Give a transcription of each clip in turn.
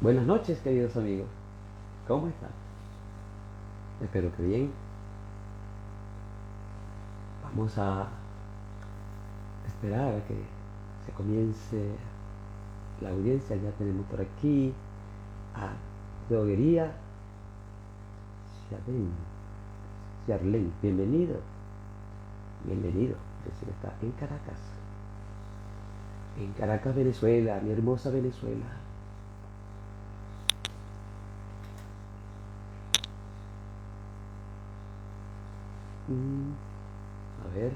Buenas noches, queridos amigos. ¿Cómo están? Espero que bien. Vamos a esperar a que se comience la audiencia. Ya tenemos por aquí a Droguería Charlene. Charlene, bienvenido. Bienvenido. Dice que está en Caracas. En Caracas, Venezuela, mi hermosa Venezuela. A ver.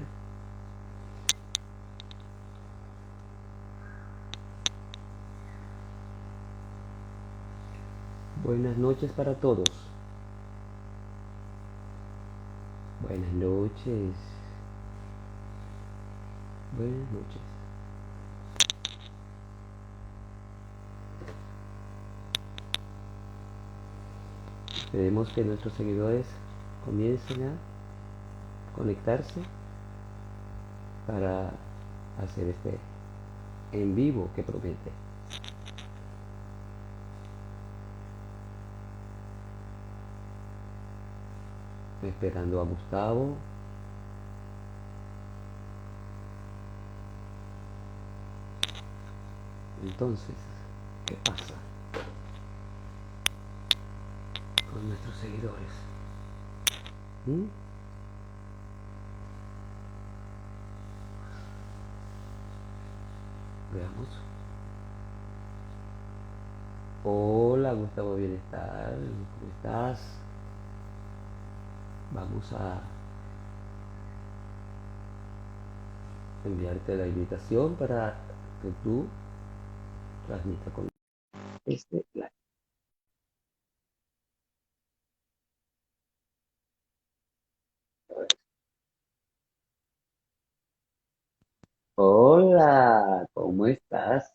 Buenas noches para todos. Buenas noches. Buenas noches. Esperemos que nuestros seguidores comiencen a conectarse para hacer este en vivo que promete. Esperando a Gustavo. Entonces, ¿qué pasa con nuestros seguidores? ¿Mm? Veamos. Hola, Gustavo Bienestar, ¿cómo estás? Vamos a enviarte la invitación para que tú transmitas con este live. Hola, ¿cómo estás?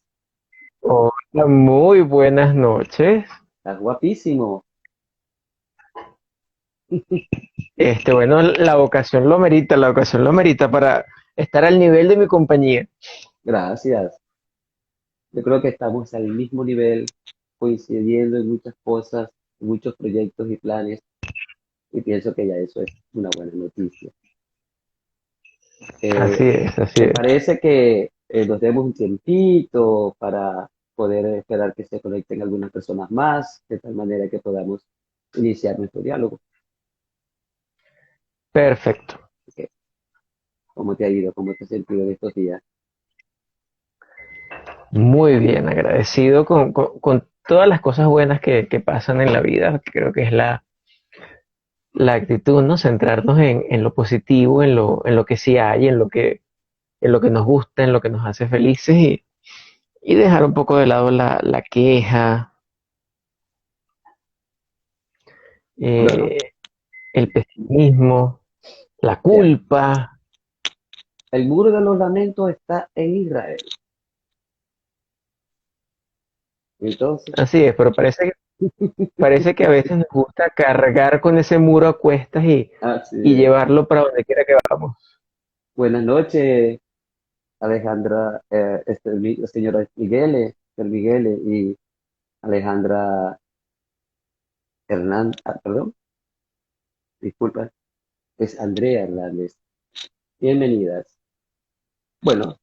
Hola, muy buenas noches. Estás guapísimo. Bueno, la ocasión lo merita para estar al nivel de mi compañía. Gracias. Yo creo que estamos al mismo nivel, coincidiendo en muchas cosas, en muchos proyectos y planes, y pienso que ya eso es una buena noticia. Así Eh, es, así ¿Te es. parece que nos demos un tiempito para poder esperar que se conecten algunas personas más, de tal manera que podamos iniciar nuestro diálogo? Perfecto. Ok. ¿Cómo te ha ido? ¿Cómo te has sentido en estos días? Muy bien, agradecido con todas las cosas buenas que pasan en la vida. Creo que es la actitud, ¿no? Centrarnos en lo positivo, en lo que sí hay, en lo que nos gusta, en lo que nos hace felices y dejar un poco de lado la queja, Bueno, eh, el pesimismo, la mira, culpa. el muro de los lamentos está en Israel. Entonces, Así es, pero parece que a veces nos gusta cargar con ese muro a cuestas así y es. llevarlo para donde quiera que vamos. Buenas noches, Alejandra, señora Miguel, y Alejandra Hernández, perdón, disculpa, es Andrea Hernández. Bienvenidas. Bueno,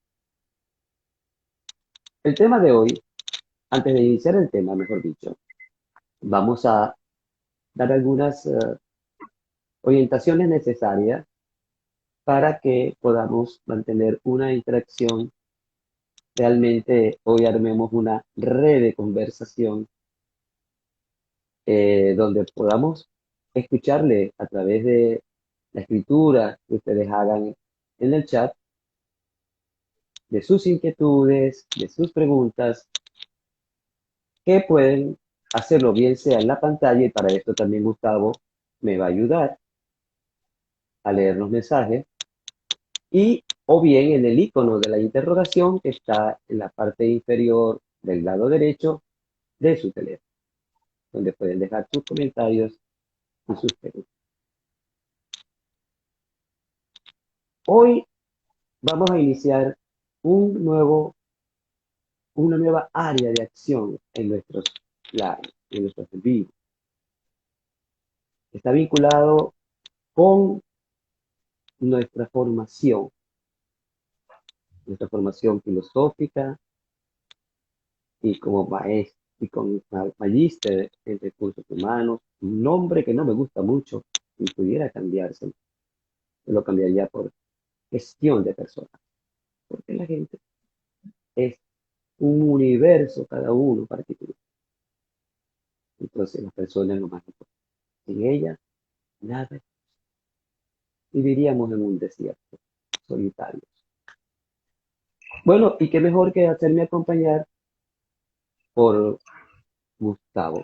el tema de hoy, antes de iniciar el tema, mejor dicho, vamos a dar algunas orientaciones necesarias para que podamos mantener una interacción. Realmente hoy armemos una red de conversación donde podamos escucharle a través de la escritura que ustedes hagan en el chat, de sus inquietudes, de sus preguntas, que pueden hacerlo bien sea en la pantalla, y para esto también Gustavo me va a ayudar a leer los mensajes, y o bien en el icono de la interrogación que está en la parte inferior del lado derecho de su teléfono, donde pueden dejar sus comentarios y sus preguntas. Hoy vamos a iniciar un nuevo una nueva área de acción en nuestros planes, en nuestros vivos. Está vinculado con nuestra formación filosófica y como maestro y con magíster en recursos humanos, un nombre que no me gusta mucho, si pudiera cambiarse, lo cambiaría por gestión de personas, porque la gente es un universo cada uno particular. Entonces las personas es lo más importante. Sin ellas, nada. Viviríamos en un desierto, solitarios. Bueno, y qué mejor que hacerme acompañar por Gustavo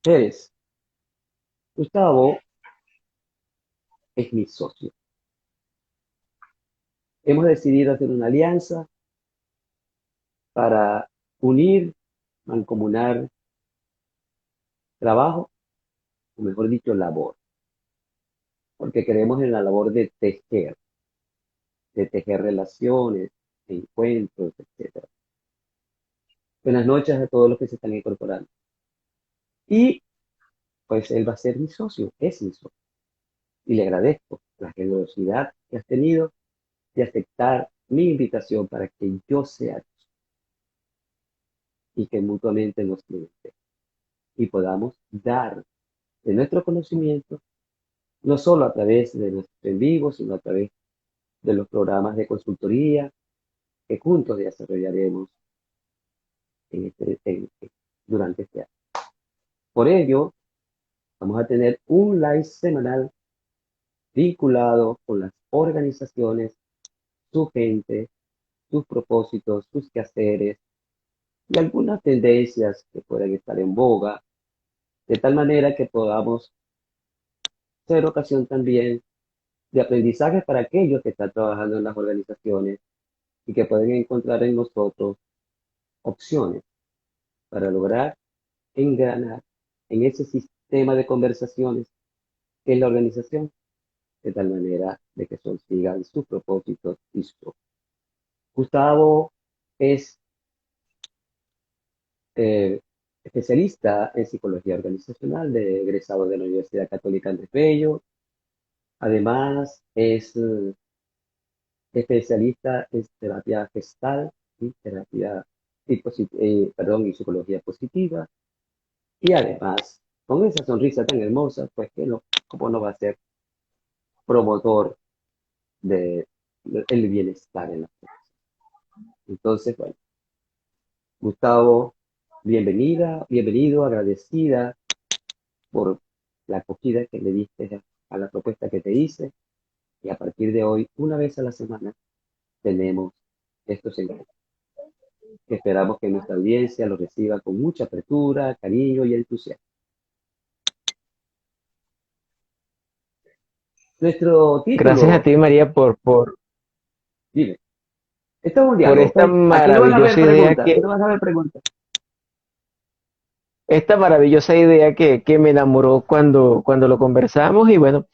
Pérez. Gustavo es mi socio. Hemos decidido hacer una alianza para unir, mancomunar trabajo, o mejor dicho, labor, porque creemos en la labor de tejer relaciones, encuentros, etcétera. Buenas noches a todos los que se están incorporando. Y pues él va a ser mi socio, es mi socio. Y le agradezco la generosidad que has tenido de aceptar mi invitación para que yo sea y que mutuamente nos limitemos y podamos dar de nuestro conocimiento, no solo a través de nuestros en vivo, sino a través de los programas de consultoría que juntos desarrollaremos durante este año. Por ello, vamos a tener un live semanal vinculado con las organizaciones, su gente, sus propósitos, sus quehaceres y algunas tendencias que pueden estar en boga, de tal manera que podamos ser ocasión también de aprendizaje para aquellos que están trabajando en las organizaciones y que pueden encontrar en nosotros opciones para lograr engranar en ese sistema de conversaciones que es la organización, de tal manera de que consigan sus propósitos y su. Gustavo es especialista en psicología organizacional, egresado de la Universidad Católica Andrés Bello. Además, es especialista en terapia gestal y terapia y psicología positiva. Y además, con esa sonrisa tan hermosa, pues que no, cómo no va a ser promotor de, el bienestar en las personas. Entonces, bueno, Gustavo, bienvenido, agradecida por la acogida que le diste a la propuesta que te hice. Y a partir de hoy, una vez a la semana, tenemos estos encuentros. Esperamos que nuestra audiencia lo reciba con mucha apertura, cariño y entusiasmo. Nuestro Gracias a título, ti, María, dime, esto es un por diálogo, ¿ok? esta Aquí no van a haber maravillosa idea preguntas, aquí no van a haber preguntas. que me enamoró cuando lo conversamos y bueno,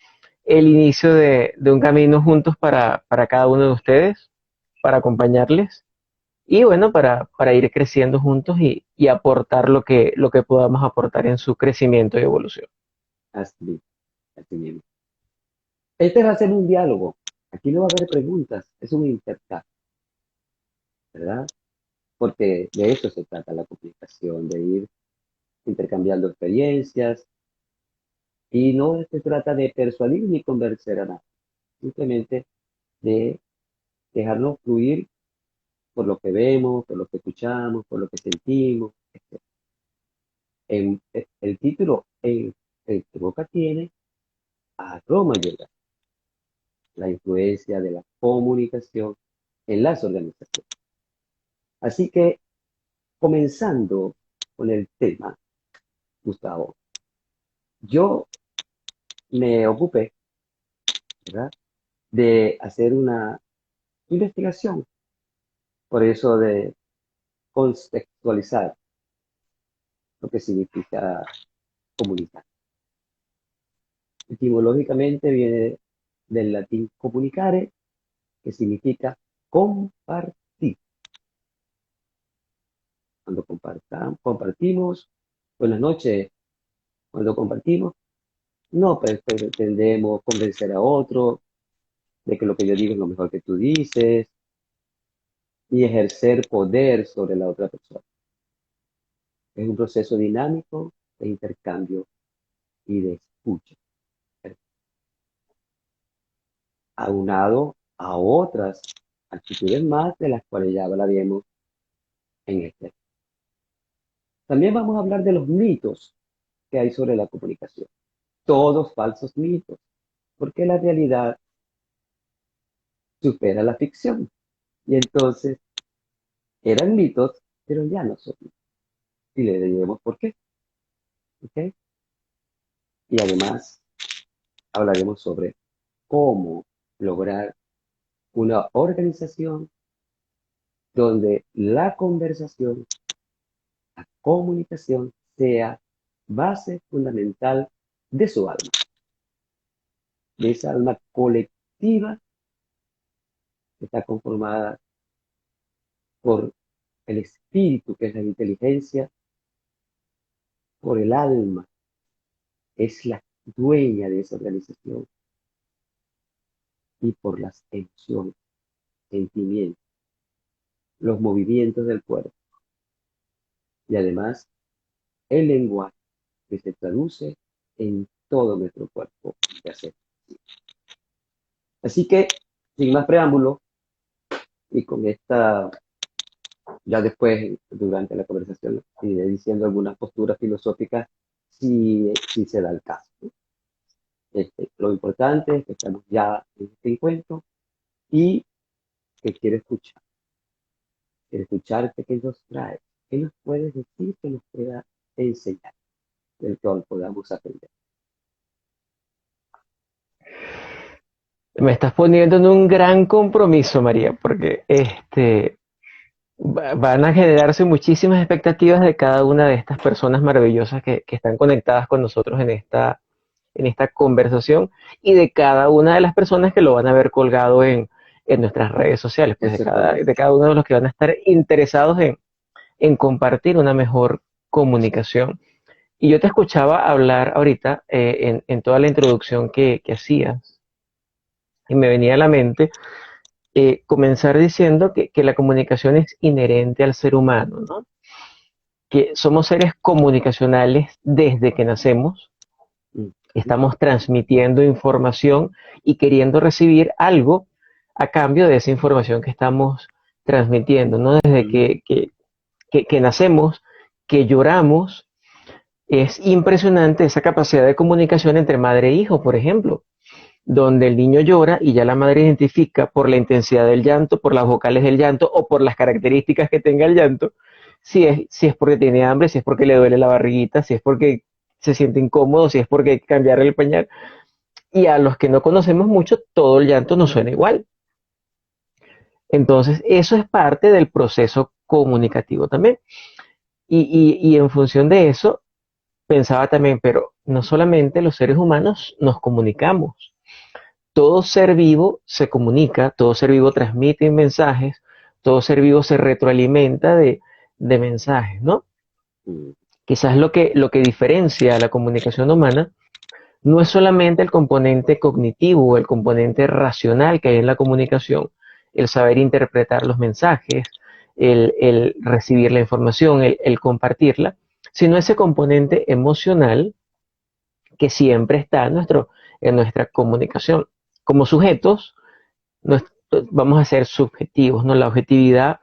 el inicio de un camino juntos para cada uno de ustedes, para acompañarles y bueno, para ir creciendo juntos y aportar lo que podamos aportar en su crecimiento y evolución. Así, así mismo. Este va a ser un diálogo. Aquí no va a haber preguntas, es un intercambio, ¿verdad? Porque de eso se trata la comunicación, de ir intercambiando experiencias y no se trata de persuadir ni convencer a nadie, simplemente de dejarnos fluir por lo que vemos, por lo que escuchamos, por lo que sentimos, etc. El título el que Boca tiene a Roma llega, la influencia de la comunicación en las organizaciones. Así que, comenzando con el tema, Gustavo, yo me ocupé, ¿verdad?, de hacer una investigación, por eso de contextualizar lo que significa comunicar. Etimológicamente viene del latín comunicare, que significa compartir. compartimos, buenas noches, cuando compartimos, no pretendemos convencer a otro de que lo que yo digo es lo mejor que tú dices y ejercer poder sobre la otra persona. Es un proceso dinámico de intercambio y de escucha, aunado a otras actitudes más de las cuales ya hablaremos en este. También vamos a hablar de los mitos que hay sobre la comunicación. Todos falsos mitos, porque la realidad supera la ficción. Y entonces eran mitos, pero ya no son mitos. Y le diremos por qué. ¿Ok? Y además hablaremos sobre cómo lograr una organización donde la conversación, la comunicación sea base fundamental de su alma, de esa alma colectiva que está conformada por el espíritu, que es la inteligencia, por el alma, es la dueña de esa organización, y por las emociones, sentimientos, los movimientos del cuerpo y además el lenguaje que se traduce en todo nuestro cuerpo que hace. Así que, sin más preámbulo, y con esta, ya después, durante la conversación, iré diciendo algunas posturas filosóficas si se da el caso, ¿no? Lo importante es que estamos ya en este encuentro y que quiero escucharte qué nos trae, qué nos puedes decir que nos pueda enseñar, del cual podamos aprender. Me estás poniendo en un gran compromiso, María, porque van a generarse muchísimas expectativas de cada una de estas personas maravillosas que están conectadas con nosotros en esta conversación y de cada una de las personas que lo van a ver colgado en nuestras redes sociales, pues Eso es correcto. de cada uno de los que van a estar interesados en compartir una mejor comunicación. Y yo te escuchaba hablar ahorita en toda la introducción que hacías y me venía a la mente comenzar diciendo que la comunicación es inherente al ser humano, ¿no? Que somos seres comunicacionales desde que nacemos, Mm, estamos transmitiendo información y queriendo recibir algo a cambio de esa información que estamos transmitiendo, ¿no? Desde mm, que nacemos, que lloramos, es impresionante esa capacidad de comunicación entre madre e hijo, por ejemplo, donde el niño llora y ya la madre identifica por la intensidad del llanto, por las vocales del llanto o por las características que tenga el llanto, si es porque tiene hambre, si es porque le duele la barriguita, si es porque se siente incómodo, si es porque hay que cambiarle el pañal. Y a los que no conocemos mucho, todo el llanto nos suena igual. Entonces, eso es parte del proceso comunicativo también. Y en función de eso, pensaba también, pero no solamente los seres humanos nos comunicamos, todo ser vivo se comunica, todo ser vivo transmite mensajes, todo ser vivo se retroalimenta de mensajes, ¿no? mm, Quizás lo que diferencia a la comunicación humana no es solamente el componente cognitivo o el componente racional que hay en la comunicación, el saber interpretar los mensajes, el recibir la información, el compartirla, sino ese componente emocional que siempre está en nuestra comunicación. Como sujetos, vamos a ser subjetivos, ¿no? La objetividad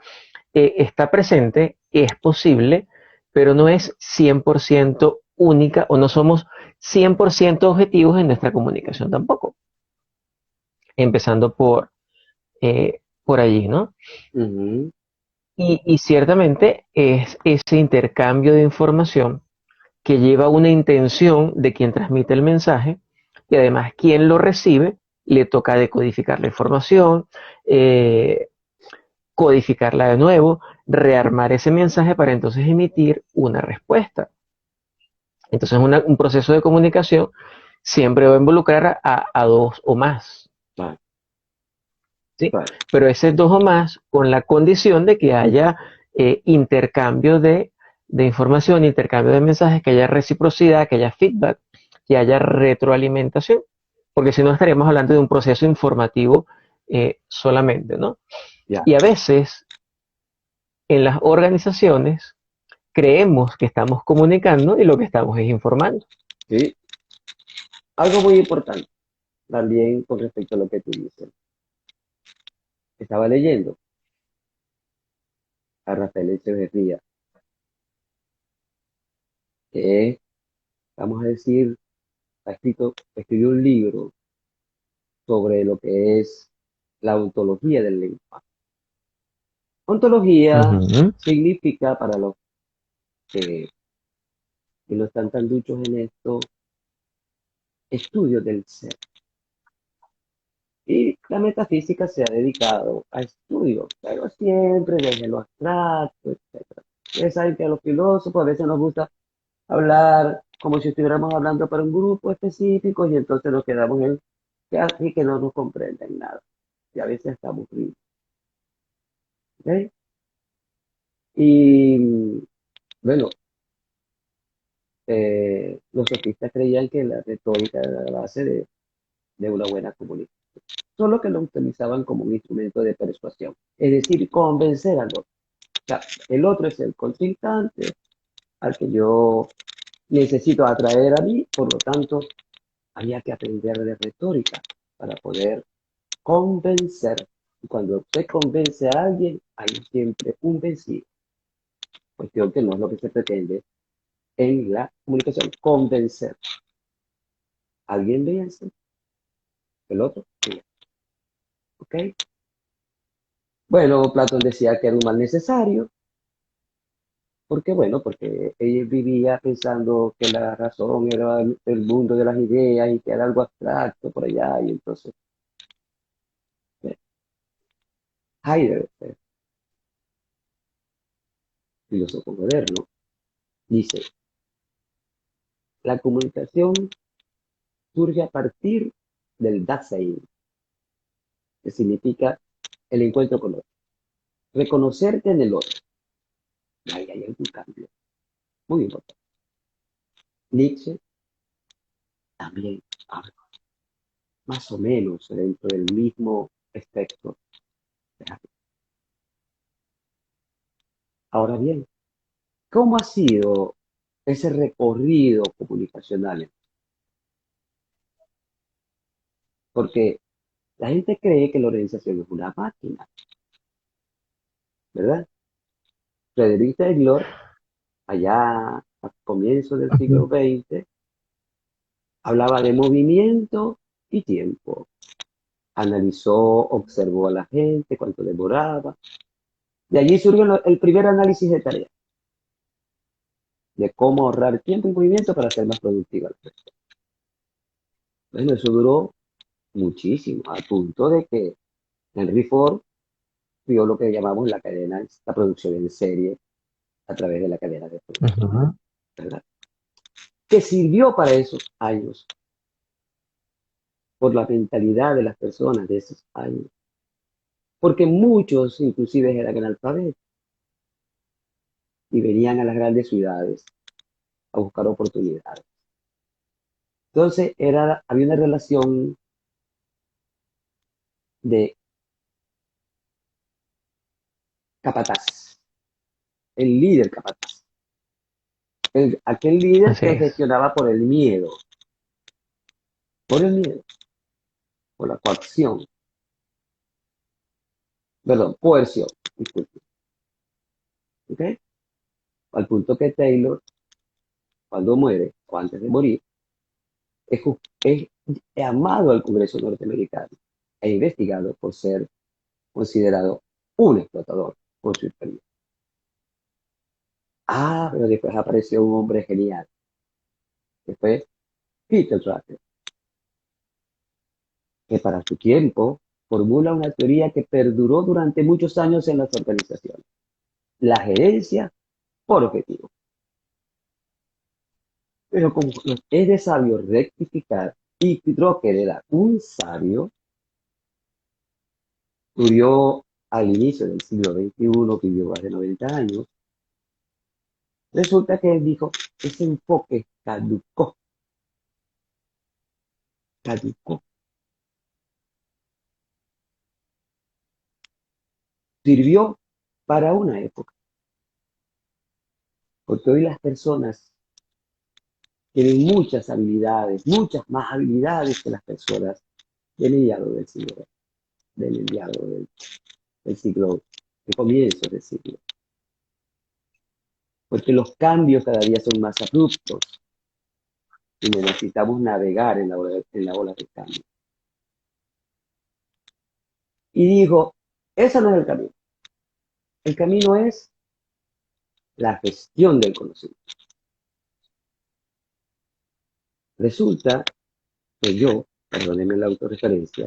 está presente, es posible, pero no es 100% única o no somos 100% objetivos en nuestra comunicación tampoco. Empezando por allí, ¿no? ujú, Y ciertamente es ese intercambio de información que lleva una intención de quien transmite el mensaje y además quien lo recibe le toca decodificar la información, eh, codificarla de nuevo, rearmar ese mensaje para entonces emitir una respuesta. Entonces un proceso de comunicación siempre va a involucrar a dos o más, claro, ¿sí? claro, Pero ese dos o más con la condición de que haya intercambio de de información, intercambio de mensajes, que haya reciprocidad, que haya feedback, que haya retroalimentación, porque si no estaríamos hablando de un proceso informativo solamente, ¿no? Ya, Y a veces en las organizaciones creemos que estamos comunicando y lo que estamos es informando. sí. Algo muy importante también con respecto a lo que tú dices. Estaba leyendo a Rafael Echeverría, que es, vamos a decir, escribió un libro sobre lo que es la ontología del lenguaje. Ontología Ujú. significa, para los que, que no están tan duchos en esto, estudio del ser. Y la metafísica se ha dedicado a estudios, pero siempre desde lo abstracto, etc. Ustedes saben que a los filósofos a veces nos gusta hablar como si estuviéramos hablando para un grupo específico y entonces nos quedamos en que así que no nos comprenden nada. Y a veces estamos aburridos. ¿Ok? Y bueno, los sofistas creían que la retórica era la base de una buena comunicación, solo que lo utilizaban como un instrumento de persuasión, es decir, convencer al otro. O sea, el otro es el contrincante al que yo necesito atraer a mí, por lo tanto, había que aprender de retórica para poder convencer. Y cuando usted convence a alguien, hay siempre un vencido. Cuestión que no es lo que se pretende en la comunicación, convencer. Alguien vence, el otro vence. ¿Ok? Bueno, Platón decía que era un mal necesario, porque bueno, porque él vivía pensando que la razón era el mundo de las ideas y que era algo abstracto por allá, y entonces Heidegger, filósofo moderno, dice, la comunicación surge a partir del Dasein, que significa el encuentro con otro, reconocerte en el otro. Y ahí hay un cambio muy importante. Nietzsche también habla más o menos dentro del mismo espectro. Ahora bien, ¿cómo ha sido ese recorrido comunicacional? Porque la gente cree que la organización es una máquina, ¿verdad? Frederick Taylor, allá a comienzos del siglo Ujú. XX, hablaba de movimiento y tiempo. Analizó, observó a la gente, cuánto demoraba. De allí surgió el primer análisis de tareas, de cómo ahorrar tiempo y movimiento para ser más productiva. Bueno, eso duró muchísimo, al punto de que Henry Ford vio lo que llamamos la cadena, la producción en serie a través de la cadena de producción, Ujú. ¿verdad? Que sirvió para esos años, por la mentalidad de las personas de esos años, porque muchos inclusive eran analfabetos y venían a las grandes ciudades a buscar oportunidades. Entonces había una relación de capataz, el líder capataz, aquel líder Así que es. gestionaba por el miedo, por la coacción, perdón, coerción, disculpe, ¿ok? Al punto que Taylor, cuando muere o antes de morir, es, es llamado al Congreso norteamericano e investigado por ser considerado un explotador por su experiencia. Ah, pero después apareció un hombre genial, que fue Peter Drucker, que para su tiempo formula una teoría que perduró durante muchos años en las organizaciones, la gerencia por objetivo. Pero como es de sabio rectificar, y Drucker era un sabio, murió al inicio del siglo XXI, vivió más de 90 años, Resulta que él dijo, ese enfoque caducó, sirvió para una época, porque hoy las personas tienen muchas habilidades, muchas más habilidades que las personas del mediado del siglo, del mediado del siglo, de comienzos del siglo, porque los cambios cada día son más abruptos y necesitamos navegar en la ola del cambio. Y dijo, ese no es el camino es la gestión del conocimiento. Resulta que yo, perdónenme la autorreferencia,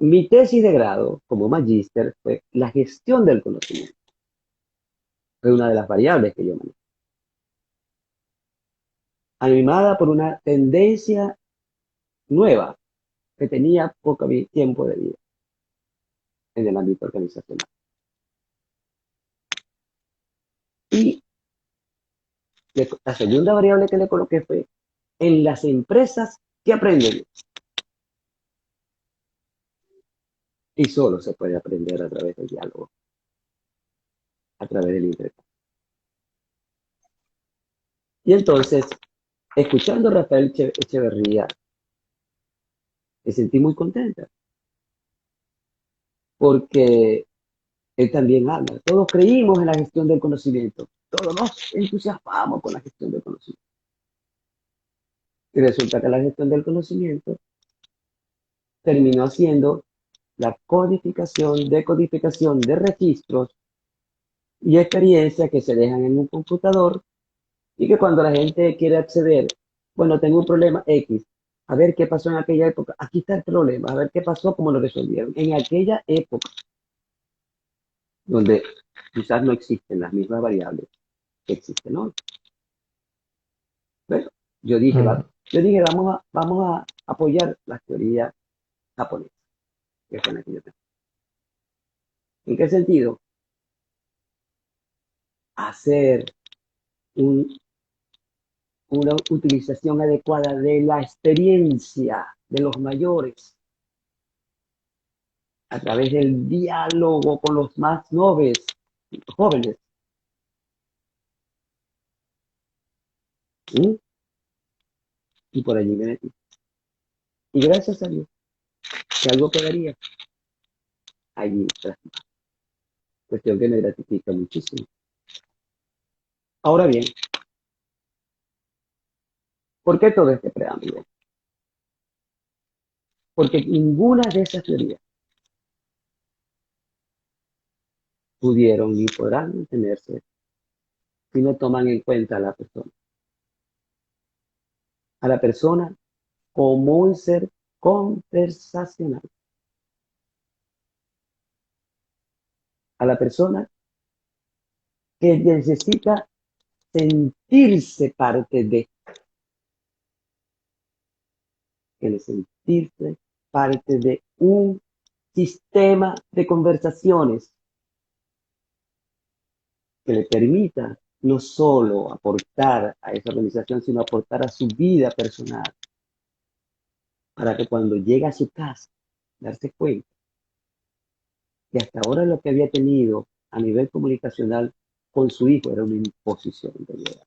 mi tesis de grado como magíster fue la gestión del conocimiento. Fue una de las variables que yo manejé. Animada por una tendencia nueva que tenía poco tiempo de vida en el ámbito organizacional. Y la segunda variable que le coloqué fue en las empresas que aprenden. Y solo se puede aprender a través del diálogo, a través del intercambio. Y entonces, escuchando a Rafael Echeverría, me sentí muy contenta, porque él también habla. Todos creímos en la gestión del conocimiento, todos nos entusiasmamos con la gestión del conocimiento. Y resulta que la gestión del conocimiento terminó siendo la codificación, decodificación de registros y experiencias que se dejan en un computador y que cuando la gente quiere acceder, bueno, tengo un problema X, a ver qué pasó en aquella época, aquí está el problema, a ver qué pasó, cómo lo resolvieron. En aquella época, donde quizás no existen las mismas variables que existen hoy. Bueno, yo dije, Mm. vamos a apoyar la teoría japonesa, que fue en aquella época. ¿En qué sentido? Hacer un, una utilización adecuada de la experiencia de los mayores a través del diálogo con los más jóvenes. ¿Sí? Y por allí me metí. Y gracias a Dios, que algo quedaría allí, cuestión que me gratifica muchísimo. Ahora bien, ¿por qué todo este preámbulo? Porque ninguna de esas teorías pudieron ni podrán mantenerse si no toman en cuenta a la persona como un ser conversacional, a la persona que necesita sentirse parte de, que sentirse parte de un sistema de conversaciones que le permita no solo aportar a esa organización, sino aportar a su vida personal, para que cuando llegue a su casa, darse cuenta que hasta ahora lo que había tenido a nivel comunicacional con su hijo era una imposición de vida,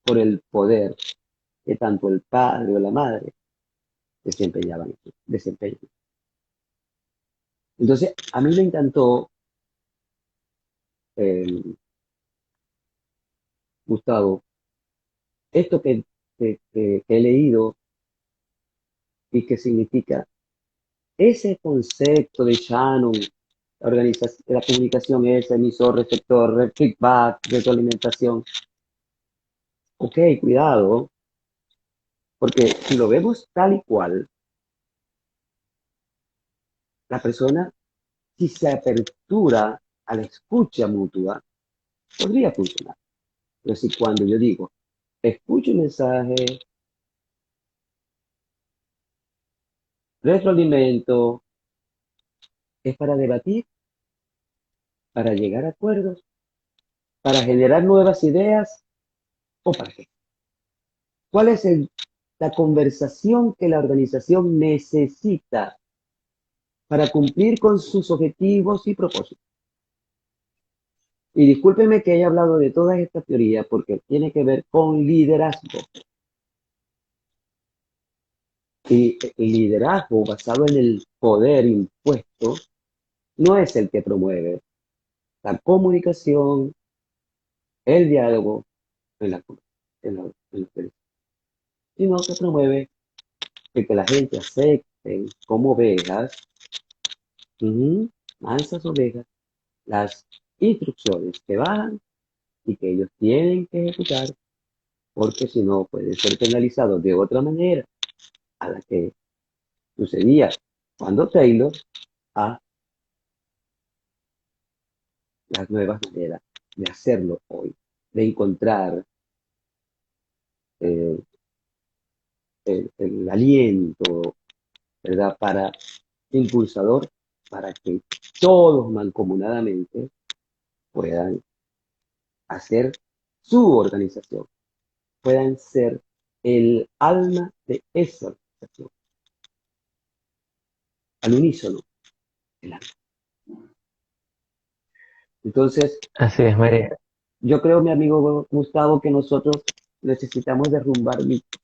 por el poder que tanto el padre o la madre desempeñan. Entonces, a mí me encantó, eh, Gustavo, esto que he leído y que significa ese concepto de Shannon, la comunicación es emisor, receptor, feedback, retroalimentación. Ok, cuidado, porque si lo vemos tal y cual, la persona, si se apertura a la escucha mutua, podría funcionar. Pero si cuando yo digo, escucho un mensaje, retroalimento, es para debatir, para llegar a acuerdos, ¿Para generar nuevas ideas o para qué? ¿Cuál es la conversación que la organización necesita para cumplir con sus objetivos y propósitos? Y discúlpeme que haya hablado de toda esta teoría porque tiene que ver con liderazgo. Y el liderazgo basado en el poder impuesto no es el que promueve la comunicación, el diálogo en la, en la sino que promueve el que la gente acepte como ovejas, mansas ovejas, las instrucciones que bajan y que ellos tienen que ejecutar, porque si no pueden ser penalizados de otra manera a la que sucedía cuando Taylor a las nuevas maneras de hacerlo hoy, de encontrar eh, el aliento, ¿verdad? Para impulsador, para que todos mancomunadamente puedan hacer su organización, puedan ser el alma de esa organización, al unísono, el alma. Entonces, Así es, María. yo creo, mi amigo Gustavo, que nosotros necesitamos derrumbar mitos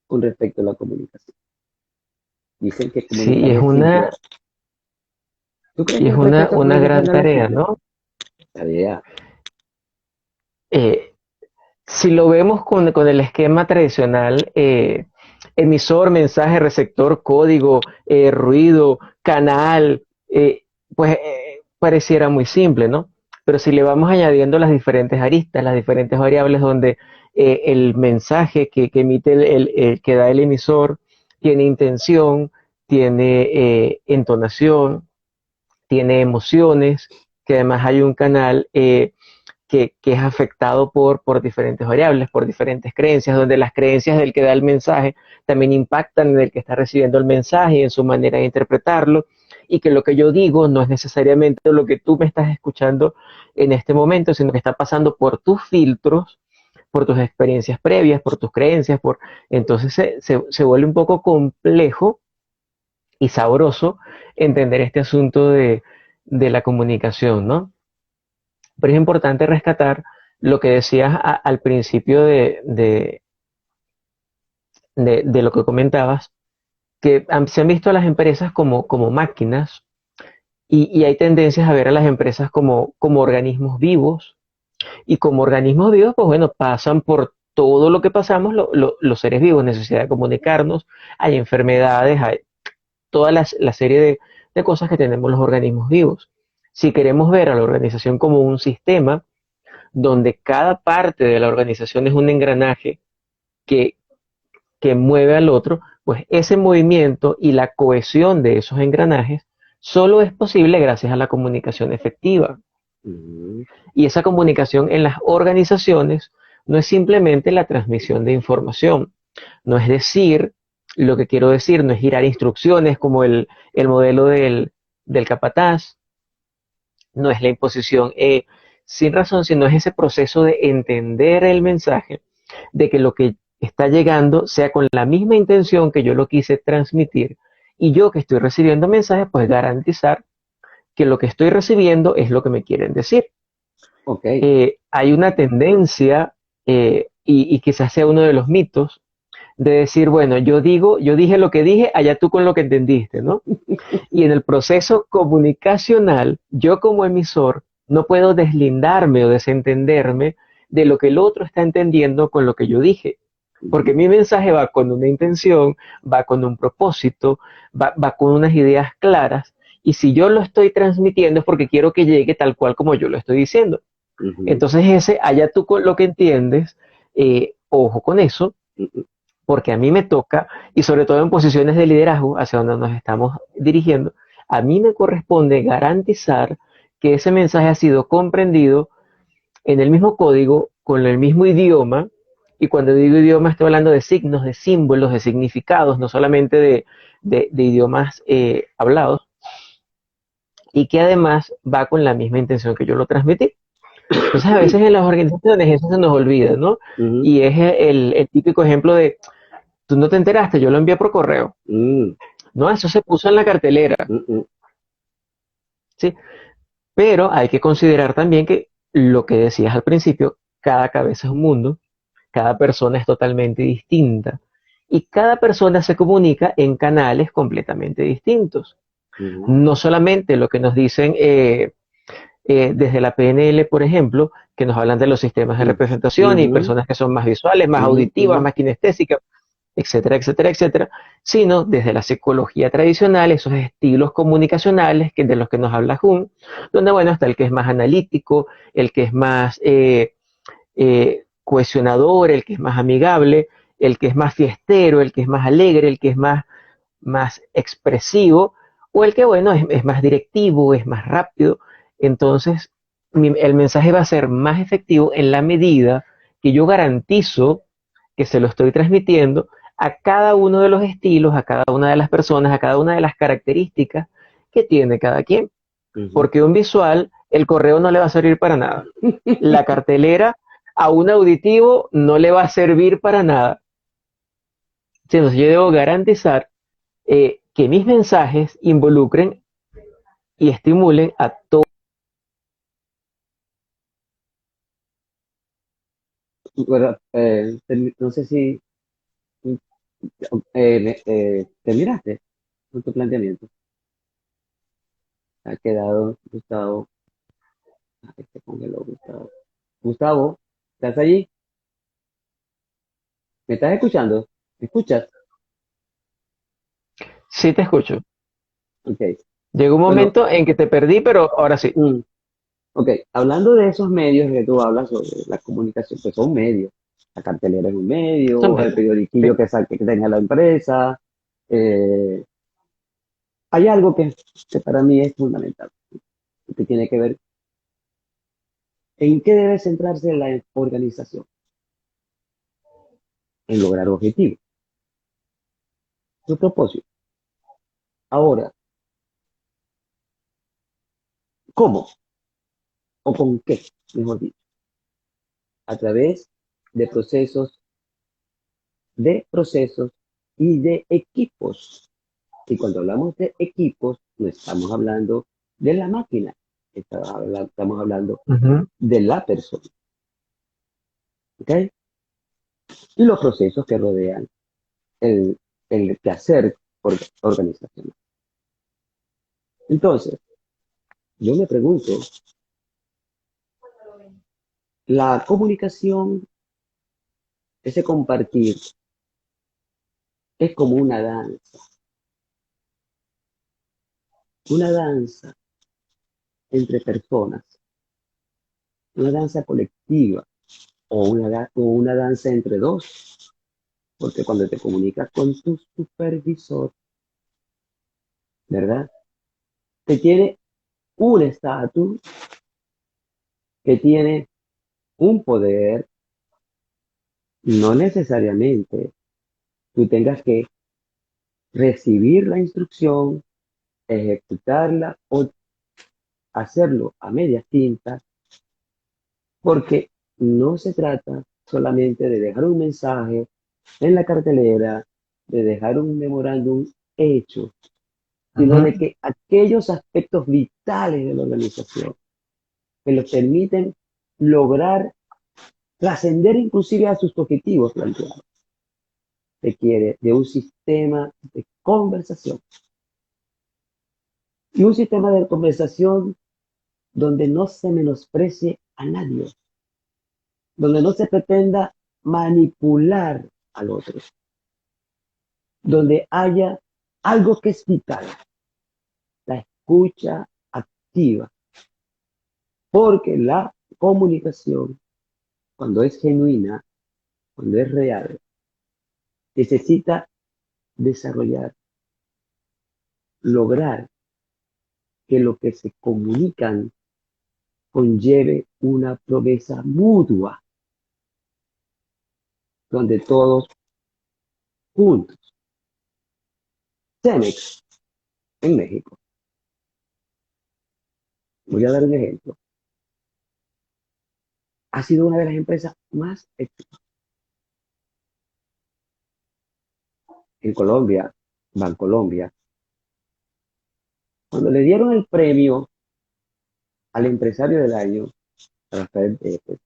con respecto a la comunicación. Dicen que Sí, comunicar es simple. ¿Tú crees y es que respecto a una gran comunicación es tarea, simple? ¿no? Tarea. Eh, si lo vemos con el esquema tradicional, emisor, mensaje, receptor, código, ruido, canal, pues pareciera muy simple, ¿no? Pero si le vamos añadiendo las diferentes aristas, las diferentes variables donde el mensaje que emite que da el emisor tiene intención, tiene entonación, tiene emociones, que además hay un canal que es afectado por diferentes variables, por diferentes creencias, donde las creencias del que da el mensaje también impactan en el que está recibiendo el mensaje y en su manera de interpretarlo, y que lo que yo digo no es necesariamente lo que tú me estás escuchando en este momento, sino que está pasando por tus filtros, por tus experiencias previas, por tus creencias, entonces se vuelve un poco complejo y sabroso entender este asunto de la comunicación, ¿no? Pero es importante rescatar lo que decías al principio de lo que comentabas, que se han visto a las empresas como máquinas y hay tendencias a ver a las empresas como organismos vivos y como organismos vivos, pues bueno, pasan por todo lo que pasamos los seres vivos, necesidad de comunicarnos, hay enfermedades, hay toda la serie de cosas que tenemos los organismos vivos. Si queremos ver a la organización como un sistema, donde cada parte de la organización es un engranaje que, que mueve al otro, pues ese movimiento y la cohesión de esos engranajes solo es posible gracias a la comunicación efectiva. Mm, Y esa comunicación en las organizaciones no es simplemente la transmisión de información, no es decir lo que quiero decir, no es girar instrucciones como el modelo del capataz, no es la imposición sin razón, sino es ese proceso de entender el mensaje, de que lo que está llegando sea con la misma intención que yo lo quise transmitir y yo que estoy recibiendo mensajes, pues garantizar que lo que estoy recibiendo es lo que me quieren decir. ok. Hay una tendencia, y quizás sea uno de los mitos, de decir, bueno, yo dije lo que dije, allá tú con lo que entendiste, ¿no? Y en el proceso comunicacional, yo como emisor no puedo deslindarme o desentenderme de lo que el otro está entendiendo con lo que yo dije. Porque mi mensaje va con una intención, va con un propósito, va con unas ideas claras. Y si yo lo estoy transmitiendo es porque quiero que llegue tal cual como yo lo estoy diciendo. Ujú, Entonces allá tú con lo que entiendes, ojo con eso, ujú, porque a mí me toca, y sobre todo en posiciones de liderazgo hacia donde nos estamos dirigiendo, a mí me corresponde garantizar que ese mensaje ha sido comprendido en el mismo código, con el mismo idioma, y cuando digo idioma estoy hablando de signos, de símbolos, de significados, no solamente de idiomas hablados, y que además va con la misma intención que yo lo transmití. Entonces a veces en las organizaciones eso se nos olvida, ¿no? Ujú, Y es el típico ejemplo de, tú no te enteraste, yo lo envié por correo. mm, No, eso se puso en la cartelera, mm, mm, ¿sí? Pero hay que considerar también que lo que decías al principio, cada cabeza es un mundo, cada persona es totalmente distinta y cada persona se comunica en canales completamente distintos. ujú, No solamente lo que nos dicen desde la PNL, por ejemplo, que nos hablan de los sistemas de mm, representación y ujú, personas que son más visuales, más ujú, auditivas, ujú, más kinestésicas, etcétera, etcétera, etcétera, sino desde la psicología tradicional, esos estilos comunicacionales de los que nos habla Jung, donde, bueno, está el que es más analítico, el que es más cohesionador, el que es más amigable, el que es más fiestero, el que es más alegre, el que es más expresivo, o el que, bueno, es más directivo, es más rápido. Entonces, el mensaje va a ser más efectivo en la medida que yo garantizo que se lo estoy transmitiendo a cada uno de los estilos, a cada una de las personas, a cada una de las características que tiene cada quien. ujú. Porque un visual, el correo no le va a servir para nada. La cartelera a un auditivo no le va a servir para nada. Entonces yo debo garantizar que mis mensajes involucren y estimulen a todos. Bueno, no sé si terminaste con tu planteamiento. Ha quedado Gustavo. Ay, se congeló Gustavo. Gustavo, ¿estás allí? ¿Me estás escuchando? ¿Me escuchas? Sí te escucho. Ok. Llegó un Bueno, momento en que te perdí, pero ahora sí. mm, ok. Hablando de esos medios que tú hablas sobre la comunicación, pues son medios. La cartelera es un Son medio, el medios. Sí. periodiquillo que tenga la empresa. eh, Hay algo que para mí es fundamental, que tiene que ver en qué debe centrarse la organización, en lograr objetivos, su propósito. Ahora, ¿cómo o con qué? Mejor dicho, a través de procesos y de equipos. Y cuando hablamos de equipos, no estamos hablando de la máquina, estamos hablando Ujú. de la persona. ¿Ok? Y los procesos que rodean el, el quehacer organizacional. Entonces, yo me pregunto, la comunicación, ese compartir, es como una danza entre personas, una danza colectiva o una danza entre dos, porque cuando te comunicas con tu supervisor, ¿verdad? Que tiene un estatus, que tiene un poder, no necesariamente tú tengas que recibir la instrucción, ejecutarla o hacerlo a medias tintas, porque no se trata solamente de dejar un mensaje en la cartelera, de dejar un memorándum hecho, sino de Ujú. que aquellos aspectos vitales de la organización que los permiten lograr trascender inclusive a sus objetivos planteados, requiere de un sistema de conversación y un sistema de conversación donde no se menosprecie a nadie, donde no se pretenda manipular al otro, donde haya algo que es vital, la escucha activa, porque la comunicación, cuando es genuina, cuando es real, necesita desarrollar, lograr que lo que se comunican conlleve una promesa mutua, donde todos juntos, Cemex en México, voy a dar un ejemplo, ha sido una de las empresas más exitosas. En Colombia, Bancolombia, cuando le dieron el premio al empresario del año, Rafael, pues,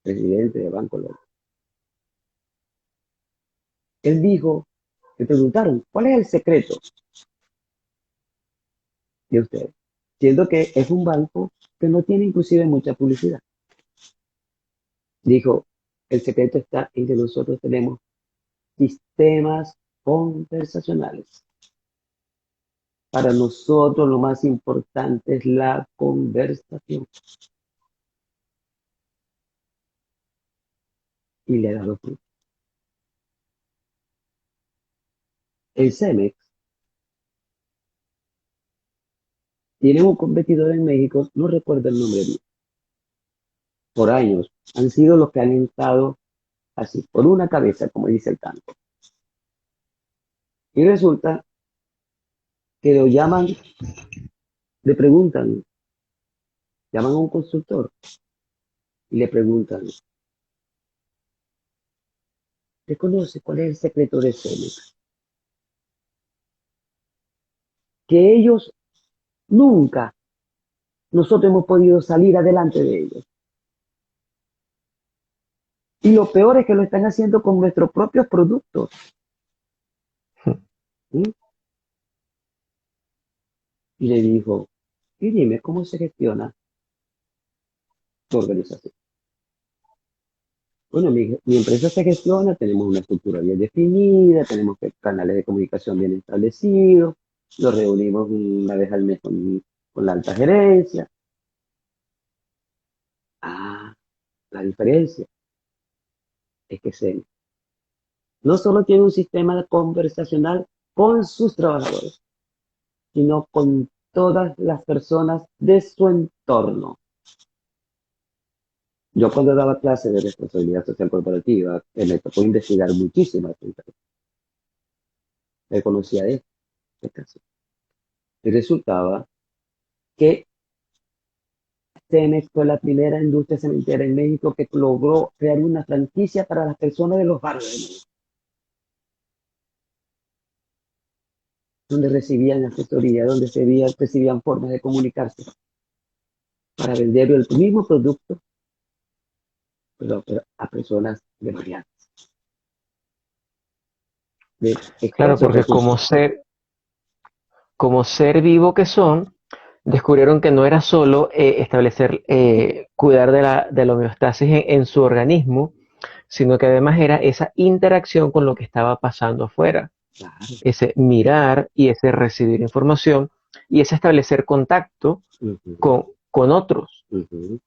presidente de Bancolombia, él dijo, le preguntaron, ¿cuál es el secreto de ustedes? Siendo que es un banco que no tiene inclusive mucha publicidad. Dijo, el secreto está en que nosotros tenemos sistemas conversacionales. Para nosotros lo más importante es la conversación. Y le ha dado fruto. El Cemex tiene un competidor en México, no recuerdo el nombre bien. Por años han sido los que han estado así, por una cabeza, como dice el canto. Y resulta que lo llaman, le preguntan, llaman a un consultor y le preguntan, ¿te conoce cuál es el secreto de Cemex? Que ellos nunca, nosotros hemos podido salir adelante de ellos. Y lo peor es que lo están haciendo con nuestros propios productos. ¿Sí? Y le dijo, y dime, ¿cómo se gestiona tu organización? Bueno, mi empresa se gestiona, tenemos una estructura bien definida, tenemos canales de comunicación bien establecidos, nos reunimos una vez al mes con la alta gerencia. Ah, la diferencia es que se no solo tiene un sistema conversacional con sus trabajadores, sino con todas las personas de su entorno. Yo cuando daba clases de responsabilidad social corporativa, me tocó investigar muchísimas empresas. Me conocía de este caso. Y resultaba que Cemex fue la primera industria cementera en México que logró crear una franquicia para las personas de los barrios de México, donde recibían asesoría, donde recibían formas de comunicarse para vender el mismo producto, pero a personas de variantes, de Claro, escasos porque recursos. como ser vivo que son, descubrieron que no era solo establecer, cuidar de la homeostasis en su organismo, sino que además era esa interacción con lo que estaba pasando afuera, Claro. ese mirar y ese recibir información y ese establecer contacto Uh-huh, con otros. uh-huh,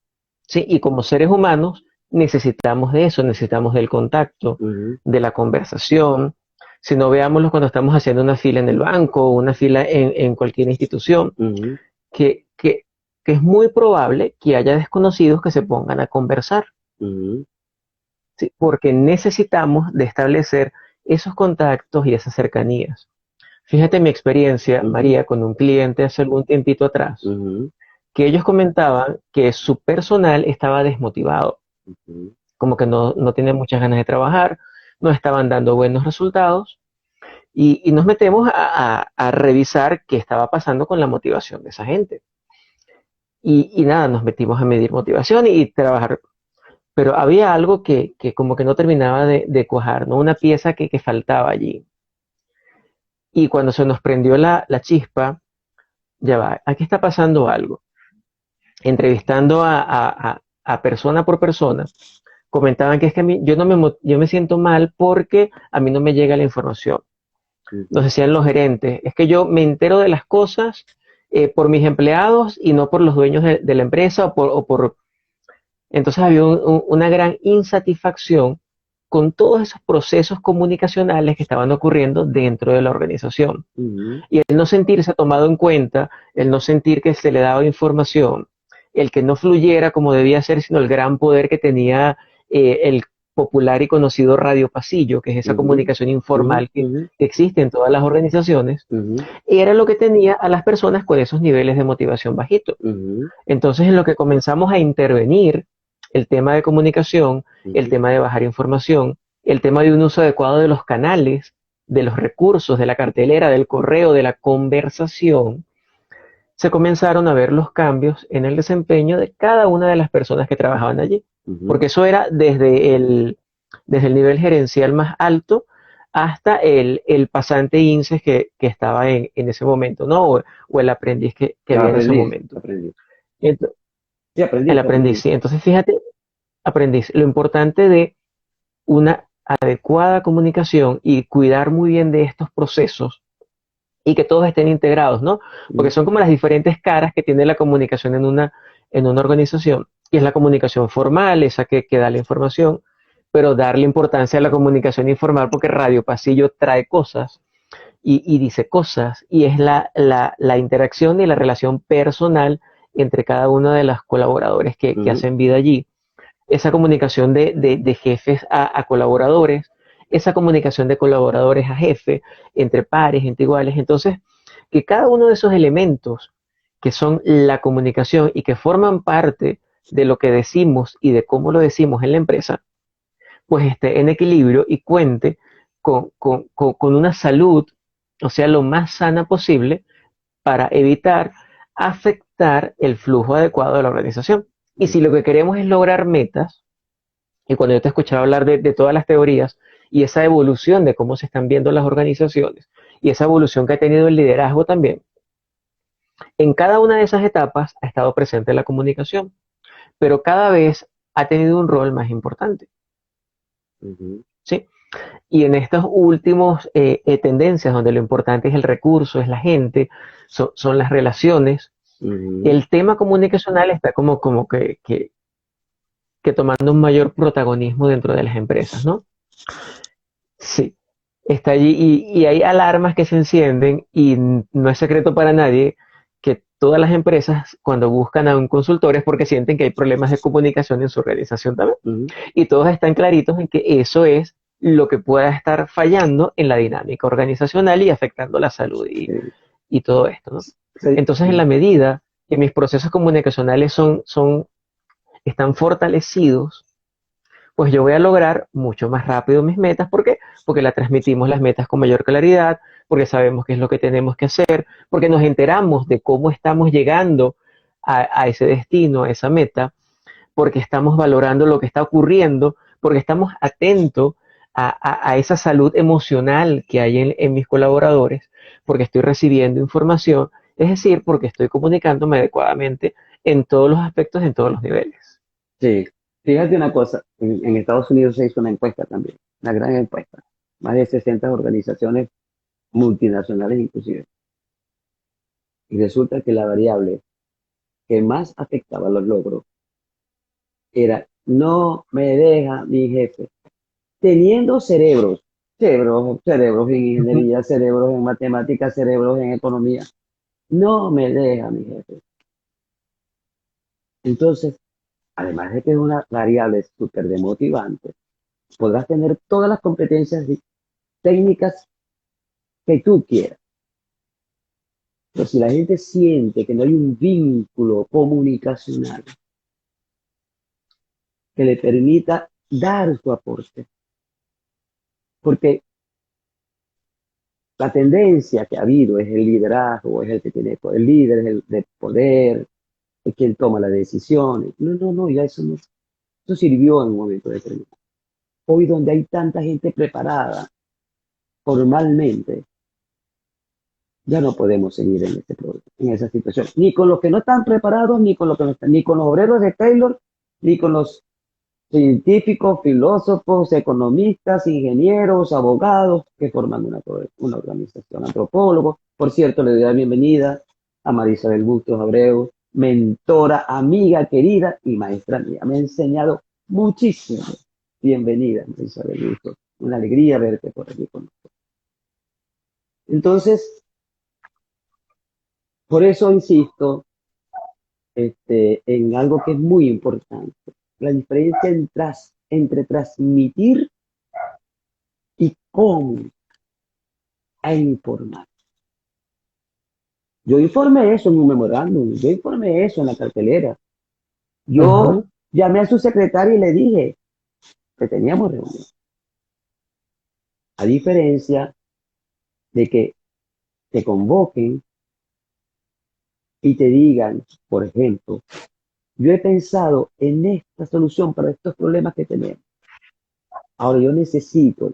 ¿Sí? Y como seres humanos necesitamos de eso, necesitamos del contacto, uh-huh, de la conversación. Si no, veámoslo cuando estamos haciendo una fila en el banco o una fila en cualquier institución, uh-huh, que, que, que es muy probable que haya desconocidos que se pongan a conversar, uh-huh, ¿sí? Porque necesitamos de establecer esos contactos y esas cercanías. Fíjate mi experiencia, uh-huh, María, con un cliente hace algún tiempito atrás, uh-huh, que ellos comentaban que su personal estaba desmotivado, uh-huh, como que no tenía muchas ganas de trabajar, no estaban dando buenos resultados, y nos metemos a revisar qué estaba pasando con la motivación de esa gente. Y nada, nos metimos a medir motivación y trabajar, pero había algo que como que no terminaba de cuajar, ¿no? Una pieza que faltaba allí. Y cuando se nos prendió la chispa, ya va, aquí está pasando algo. Entrevistando a persona por persona, comentaban que es que a mí, yo me siento mal porque a mí no me llega la información. Nos uh-huh, decían los gerentes, es que yo me entero de las cosas por mis empleados y no por los dueños de la empresa o por. Entonces había una gran insatisfacción con todos esos procesos comunicacionales que estaban ocurriendo dentro de la organización. uh-huh, Y el no sentirse tomado en cuenta, el no sentir que se le daba información, el que no fluyera como debía ser, sino el gran poder que tenía el popular y conocido radio pasillo, que es esa uh-huh, comunicación uh-huh, informal uh-huh, que existe en todas las organizaciones, uh-huh, era lo que tenía a las personas con esos niveles de motivación bajitos. uh-huh, Entonces, en lo que comenzamos a intervenir el tema de comunicación, el ujú. tema de bajar información, el tema de un uso adecuado de los canales, de los recursos, de la cartelera, del correo, de la conversación, se comenzaron a ver los cambios en el desempeño de cada una de las personas que trabajaban allí. Ujú. Porque eso era desde el nivel gerencial más alto hasta el pasante INSEE que estaba en ese momento, ¿no? O el aprendiz que Ya había en ese aprendí, momento. aprendí. Ento- Sí, el aprendiste, aprendiz, aprendí. sí. Entonces, fíjate, aprendiz, lo importante de una adecuada comunicación y cuidar muy bien de estos procesos y que todos estén integrados, ¿no? Porque Ujú. son como las diferentes caras que tiene la comunicación en una organización. Y es la comunicación formal, esa que da la información, pero darle importancia a la comunicación informal porque Radio Pasillo trae cosas y dice cosas y es la interacción y la relación personal entre cada uno de los colaboradores que Ujú. hacen vida allí, esa comunicación de jefes a colaboradores, esa comunicación de colaboradores a jefe, entre pares, entre iguales. Entonces, que cada uno de esos elementos que son la comunicación y que forman parte de lo que decimos y de cómo lo decimos en la empresa, pues esté en equilibrio y cuente con una salud, o sea, lo más sana posible para evitar afectar el flujo adecuado de la organización. Y si lo que queremos es lograr metas, y cuando yo te escuchaba hablar de todas las teorías y esa evolución de cómo se están viendo las organizaciones y esa evolución que ha tenido el liderazgo también, en cada una de esas etapas ha estado presente la comunicación, pero cada vez ha tenido un rol más importante, Ujú. ¿sí? Y en estos últimos tendencias, donde lo importante es el recurso, es la gente, son las relaciones, Ujú. el tema comunicacional está como que tomando un mayor protagonismo dentro de las empresas, ¿no? Sí, está allí y hay alarmas que se encienden y no es secreto para nadie que todas las empresas cuando buscan a un consultor es porque sienten que hay problemas de comunicación en su organización también. Ujú. Y todos están claritos en que eso es lo que pueda estar fallando en la dinámica organizacional y afectando la salud Sí. y todo esto, ¿no? Sí. Entonces, en la medida que mis procesos comunicacionales están fortalecidos, pues yo voy a lograr mucho más rápido mis metas. ¿Por qué? Porque la transmitimos las metas con mayor claridad, porque sabemos qué es lo que tenemos que hacer, porque nos enteramos de cómo estamos llegando a ese destino, a esa meta, porque estamos valorando lo que está ocurriendo, porque estamos atentos a esa salud emocional que hay en mis colaboradores, porque estoy recibiendo información, es decir, porque estoy comunicándome adecuadamente en todos los aspectos, en todos los niveles. Sí. Fíjate una cosa, en Estados Unidos se hizo una encuesta también, una gran encuesta, más de 60 organizaciones multinacionales inclusive, y resulta que la variable que más afectaba los logros era no me deja mi jefe, teniendo cerebros en Ujú. ingeniería, cerebros en matemáticas, cerebros en economía, no me deja mi jefe. Entonces, además de que es una variable súper demotivante, podrás tener todas las competencias técnicas que tú quieras. Pero si la gente siente que no hay un vínculo comunicacional que le permita dar su aporte, porque la tendencia que ha habido es el liderazgo, es el que tiene poder, el líder es el de poder, es quien toma las decisiones. No, no, no, ya eso no, eso sirvió en un momento determinado. Hoy donde hay tanta gente preparada formalmente, ya no podemos seguir en esa situación. Ni con los que no están preparados, ni con los que no están, ni con los obreros de Taylor, ni con los científicos, filósofos, economistas, ingenieros, abogados que forman una organización, antropólogos. Por cierto, le doy la bienvenida a Marisabel Bustos Abreu, mentora, amiga querida y maestra mía. Me ha enseñado muchísimo. Bienvenida, Marisabel Bustos. Una alegría verte por aquí con nosotros. Entonces, por eso insisto en algo que es muy importante. La diferencia entre transmitir y cómo a informar. Yo informé eso en un memorándum, yo informé eso en la cartelera. Yo Ujú. Llamé a su secretaria y le dije que teníamos reunión. A diferencia de que te convoquen y te digan, por ejemplo, yo he pensado en esta solución para estos problemas que tenemos. Ahora yo necesito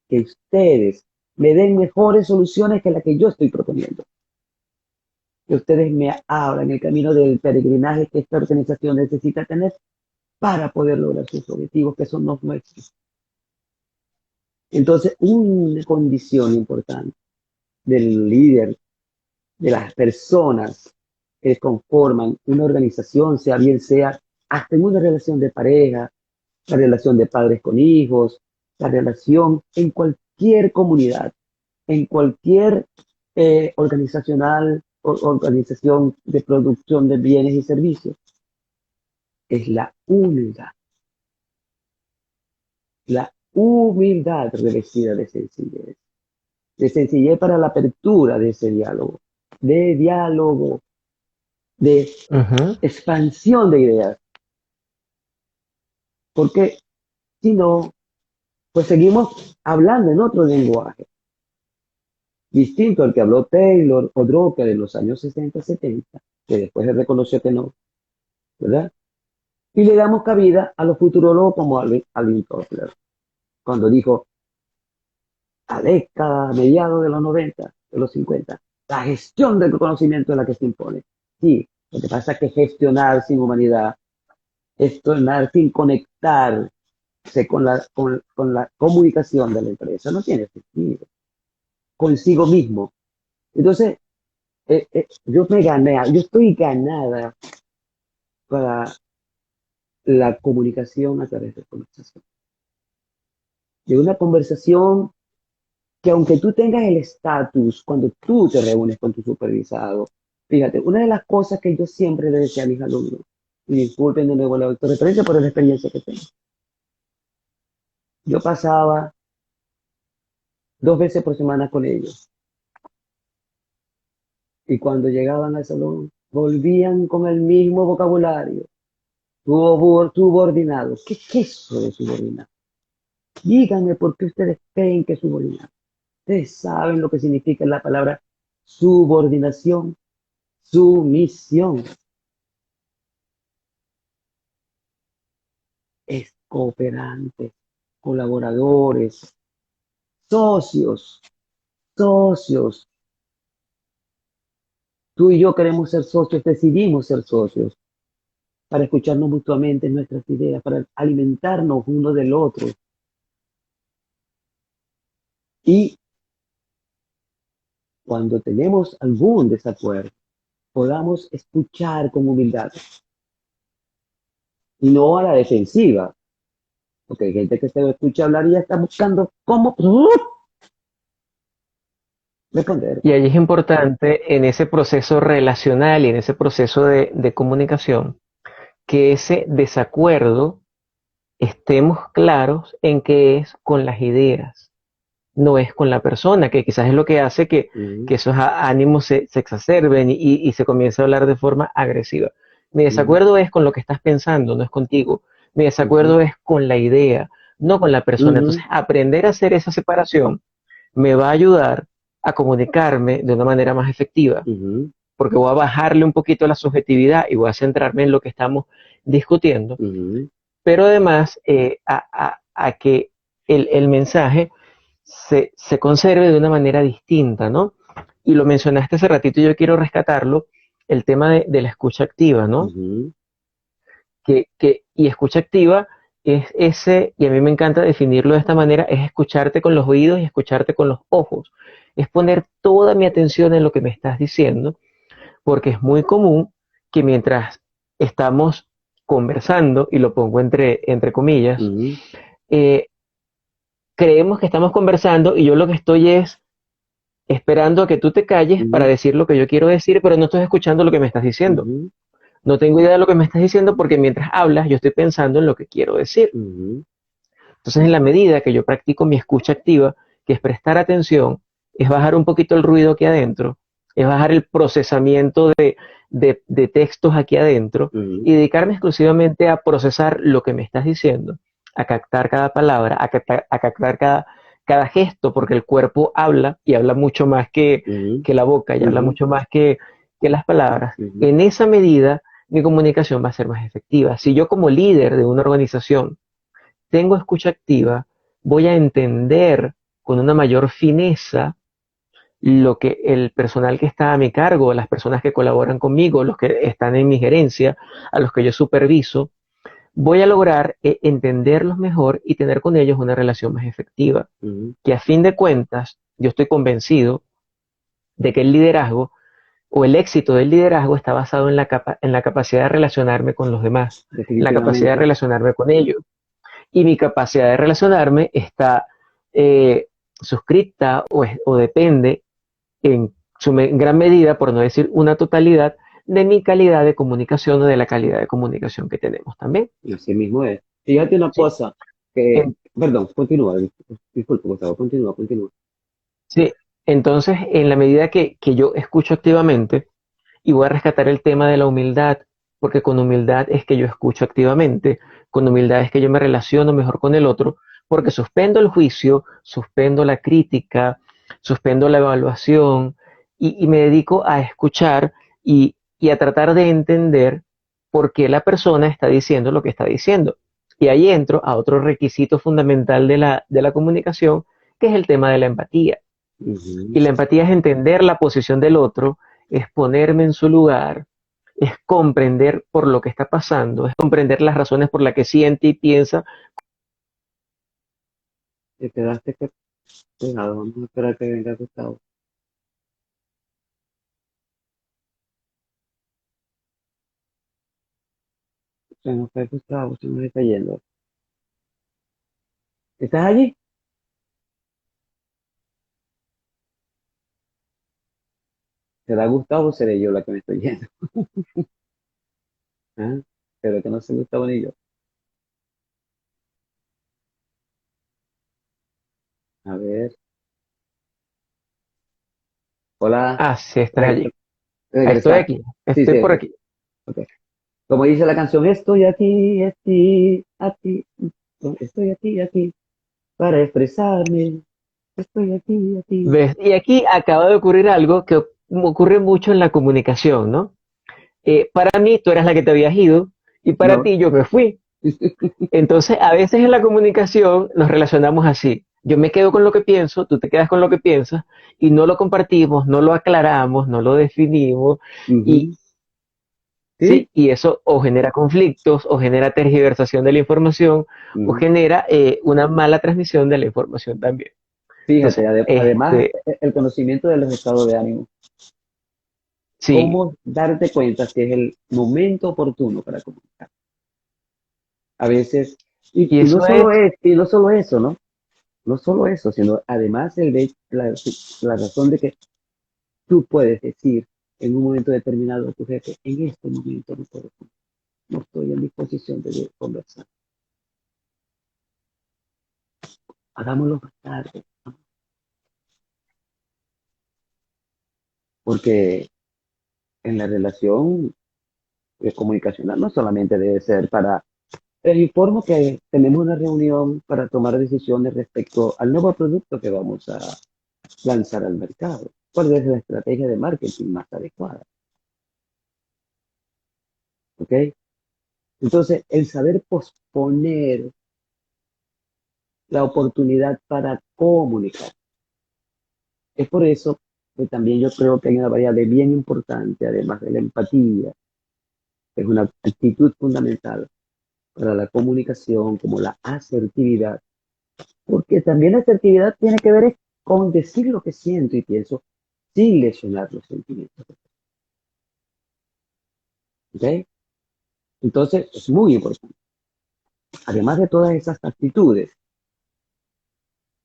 que ustedes me den mejores soluciones que las que yo estoy proponiendo. Que ustedes me abran el camino del peregrinaje que esta organización necesita tener para poder lograr sus objetivos, que son los nuestros. Entonces, una condición importante del líder, de las personas que conforman una organización, sea bien sea hasta en una relación de pareja, la relación de padres con hijos, la relación en cualquier comunidad, en cualquier organización de producción de bienes y servicios, es la humildad revestida de sencillez para la apertura de ese diálogo, de Ujú. expansión de ideas, porque si no, pues seguimos hablando en otro lenguaje, distinto al que habló Taylor o Drucker en los años 60, 70, que después él reconoció que no, ¿verdad? Y le damos cabida a los futurólogos como Alvin Toffler, cuando dijo, a década, a mediados de los 90, de los 50, la gestión del conocimiento es la que se impone. Sí, lo que pasa es que gestionar sin humanidad, gestionar sin conectarse con la comunicación de la empresa, no tiene sentido. Consigo mismo. Entonces, yo estoy ganada para la comunicación a través de conversación. De una conversación que aunque tú tengas el estatus cuando tú te reúnes con tu supervisado, fíjate, una de las cosas que yo siempre le decía a mis alumnos, y disculpen de nuevo la autorreferencia por la experiencia que tengo, yo pasaba 2 veces por semana con ellos, y cuando llegaban al salón, volvían con el mismo vocabulario, subordinado. ¿Qué es eso de subordinado? Díganme por qué ustedes creen que es subordinado. Ustedes saben lo que significa la palabra subordinación, sumisión. Es cooperantes, colaboradores, socios, socios. Tú y yo queremos ser socios, decidimos ser socios para escucharnos mutuamente nuestras ideas, para alimentarnos uno del otro. Y cuando tenemos algún desacuerdo, podamos escuchar con humildad y no a la defensiva, porque hay gente que se escucha hablar y ya está buscando cómo responder. Y allí es importante en ese proceso relacional y en ese proceso de comunicación que ese desacuerdo estemos claros en que es con las ideas, no es con la persona, que quizás es lo que hace que esos ánimos se exacerben y se comience a hablar de forma agresiva. Mi Uh, desacuerdo es con lo que estás pensando, no es contigo. Mi uh, desacuerdo es con la idea, no con la persona. uh, Entonces, aprender a hacer esa separación me va a ayudar a comunicarme de una manera más efectiva, uh, porque voy a bajarle un poquito la subjetividad y voy a centrarme en lo que estamos discutiendo, uh, pero además a que el mensaje se conserve de una manera distinta, ¿no? Y lo mencionaste hace ratito y yo quiero rescatarlo, el tema de la escucha activa, ¿no? uh, Y escucha activa es ese, y a mí me encanta definirlo de esta manera, es escucharte con los oídos y escucharte con los ojos. Es poner toda mi atención en lo que me estás diciendo, porque es muy común que mientras estamos conversando, y lo pongo entre comillas, uh, eh, creemos que estamos conversando y yo lo que estoy es esperando a que tú te calles para uh, decir lo que yo quiero decir, pero no estoy escuchando lo que me estás diciendo. uh, No tengo idea de lo que me estás diciendo porque mientras hablas yo estoy pensando en lo que quiero decir. uh, Entonces, en la medida que yo practico mi escucha activa, que es prestar atención, es bajar un poquito el ruido aquí adentro, es bajar el procesamiento de textos aquí adentro ujú, y dedicarme exclusivamente a procesar lo que me estás diciendo, a captar cada palabra, a captar cada gesto, porque el cuerpo habla y habla mucho más ujú, que la boca y habla ujú, mucho más que las palabras. ujú, En esa medida, mi comunicación va a ser más efectiva. Si yo como líder de una organización tengo escucha activa, voy a entender con una mayor fineza lo que el personal que está a mi cargo, las personas que colaboran conmigo, los que están en mi gerencia, a los que yo superviso, voy a lograr entenderlos mejor y tener con ellos una relación más efectiva. ujú. Que a fin de cuentas, yo estoy convencido de que el liderazgo o el éxito del liderazgo está basado en en la capacidad de relacionarme con los demás, en la capacidad de Definitivamente. relacionarme con ellos. Y mi capacidad de relacionarme está eh, suscripta o depende en en gran medida, por no decir una totalidad, de mi calidad de comunicación o de la calidad de comunicación que tenemos también. Así mismo es. Fíjate una Sí, cosa que, en- perdón, continúa, disculpa, Gustavo, continúa, continúa. sí. Entonces, en la medida que yo escucho activamente, y voy a rescatar el tema de la humildad, porque con humildad es que yo escucho activamente, con humildad es que yo me relaciono mejor con el otro, porque suspendo el juicio, suspendo la crítica, suspendo la evaluación y me dedico a escuchar y a tratar de entender por qué la persona está diciendo lo que está diciendo. Y ahí entro a otro requisito fundamental de la comunicación, que es el tema de la empatía. Ujú. Y la empatía es entender la posición del otro, es ponerme en su lugar, es comprender por lo que está pasando, es comprender las razones por las que siente y piensa. Te quedaste pegado, vamos a esperar que venga Gustavo. Se nos fue Gustavo, se nos está yendo. ¿Estás allí? ¿Será Gustavo o seré yo la que me estoy yendo? ¿Ah? Pero que no se Gustavo ni yo. A ver. Hola. Ah, sí, estás Re- allí. Estoy regresa. aquí, Sí, estoy sí, por ok, aquí. ok. Como dice la canción, estoy aquí, para expresarme. Estoy aquí. ¿Ves? Y aquí acaba de ocurrir algo que ocurre mucho en la comunicación, ¿no? Para mí, tú eras la que te habías ido y para No. ti yo me fui. Entonces, a veces en la comunicación nos relacionamos así. Yo me quedo con lo que pienso, tú te quedas con lo que piensas y no lo compartimos, no lo aclaramos, no lo definimos y Ujú. ¿Sí? sí, y eso o genera conflictos o genera tergiversación de la información o Ujú. genera una mala transmisión de la información también. Fíjate, Entonces, además, el conocimiento de los estados de ánimo. sí, Cómo darte cuenta si es el momento oportuno para comunicar. A veces, y y no eso es, solo y no solo eso, ¿no? No solo eso, sino además la razón de que tú puedes decir en un momento determinado a tu jefe, en este momento no puedo, no estoy en disposición de conversar. Hagámoslo más tarde, porque en la relación comunicacional no solamente debe ser para, les informo que tenemos una reunión para tomar decisiones respecto al nuevo producto que vamos a lanzar al mercado. ¿Cuál es la estrategia de marketing más adecuada? ¿Ok? Entonces, el saber posponer la oportunidad para comunicar. Es por eso que también yo creo que hay una variable bien importante, además de la empatía, que es una actitud fundamental para la comunicación, como la asertividad, porque también la asertividad tiene que ver con decir lo que siento y pienso sin lesionar los sentimientos. ¿Ok? Entonces, es muy importante. Además de todas esas actitudes,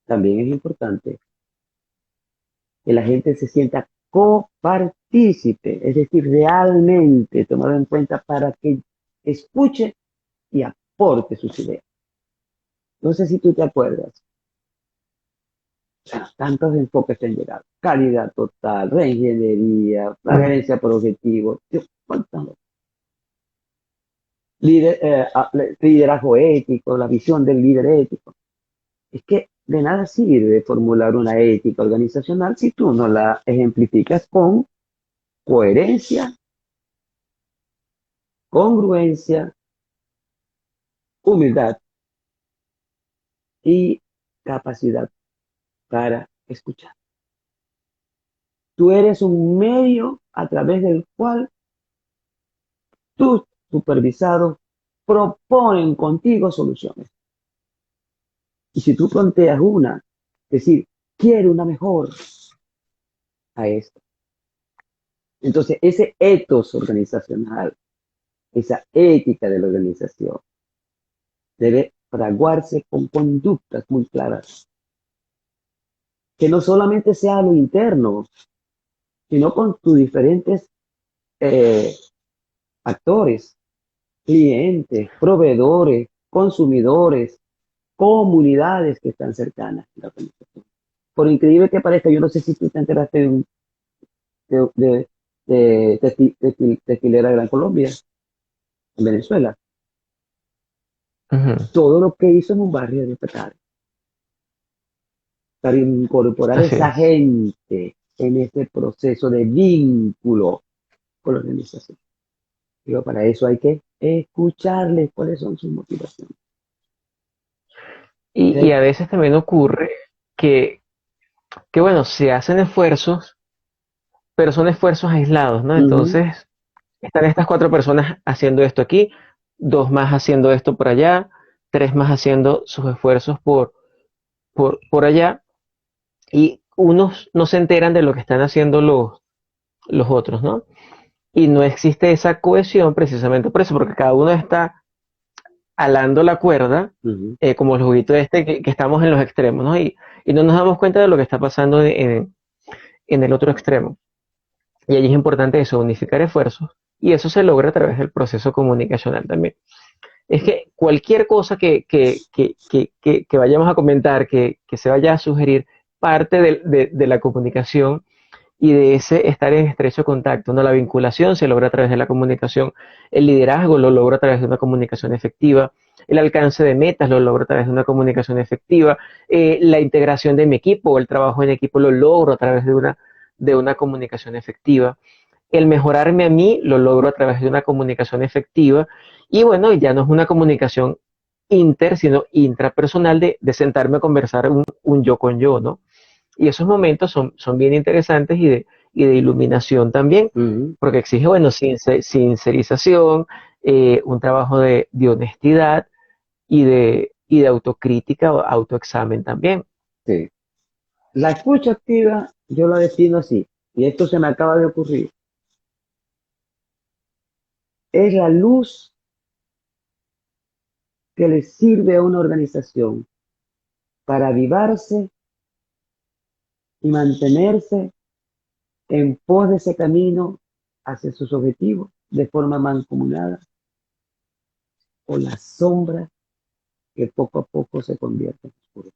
también es importante que la gente se sienta copartícipe, es decir, realmente tomado en cuenta para que escuche y aporte sus ideas. No sé si tú te acuerdas O sea, tantos enfoques que han llegado. Calidad total, reingeniería, la gerencia por objetivos. Dios, cuántas. Liderazgo ético, la visión del líder ético. Es que de nada sirve formular una ética organizacional si tú no la ejemplificas con coherencia, congruencia, humildad y capacidad para escuchar. Tú eres un medio a través del cual tus supervisados proponen contigo soluciones. Y si tú planteas una, es decir, quiero una mejor a esto. Entonces, ese ethos organizacional, esa ética de la organización, debe fraguarse con conductas muy claras, que no solamente sea lo interno, sino con tus diferentes eh, actores, clientes, proveedores, consumidores, comunidades que están cercanas a la organización. Por increíble que parezca, yo no sé si tú te enteraste de Textilera Gran Colombia, en Venezuela. Ujú. Todo lo que hizo en un barrio de Petare, para incorporar a Así esa es. gente en ese proceso de vínculo con la organización. Pero para eso hay que escucharles cuáles son sus motivaciones. Y ¿Okay? a veces también ocurre que, que, bueno, se hacen esfuerzos, pero son esfuerzos aislados, ¿no? Ujú. Entonces, están estas cuatro personas haciendo esto aquí, dos más haciendo esto por allá, tres más haciendo sus esfuerzos por allá, y unos no se enteran de lo que están haciendo los otros, ¿no? Y no existe esa cohesión precisamente por eso, porque cada uno está alando la cuerda, Ujú. como el juguito este que estamos en los extremos, ¿no? Y no nos damos cuenta de lo que está pasando en el otro extremo. Y allí es importante eso, unificar esfuerzos, y eso se logra a través del proceso comunicacional también. Es que cualquier cosa que vayamos a comentar, que se vaya a sugerir, parte de la comunicación y de ese estar en estrecho contacto, ¿no? La vinculación se logra a través de la comunicación, el liderazgo lo logra a través de una comunicación efectiva, el alcance de metas lo logra a través de una comunicación efectiva, la integración de mi equipo, el trabajo en equipo lo logro a través de una comunicación efectiva, el mejorarme a mí lo logro a través de una comunicación efectiva y bueno, ya no es una comunicación inter, sino intrapersonal de sentarme a conversar un yo con yo, ¿no? Y esos momentos son bien interesantes y de iluminación también, Ujú. porque exige, bueno, sincerización, un trabajo de honestidad y de autocrítica o autoexamen también. Sí. La escucha activa, yo la defino así, y esto se me acaba de ocurrir, es la luz que le sirve a una organización para avivarse y mantenerse en pos de ese camino hacia sus objetivos de forma mancomunada, o la sombra que poco a poco se convierte en oscuridad.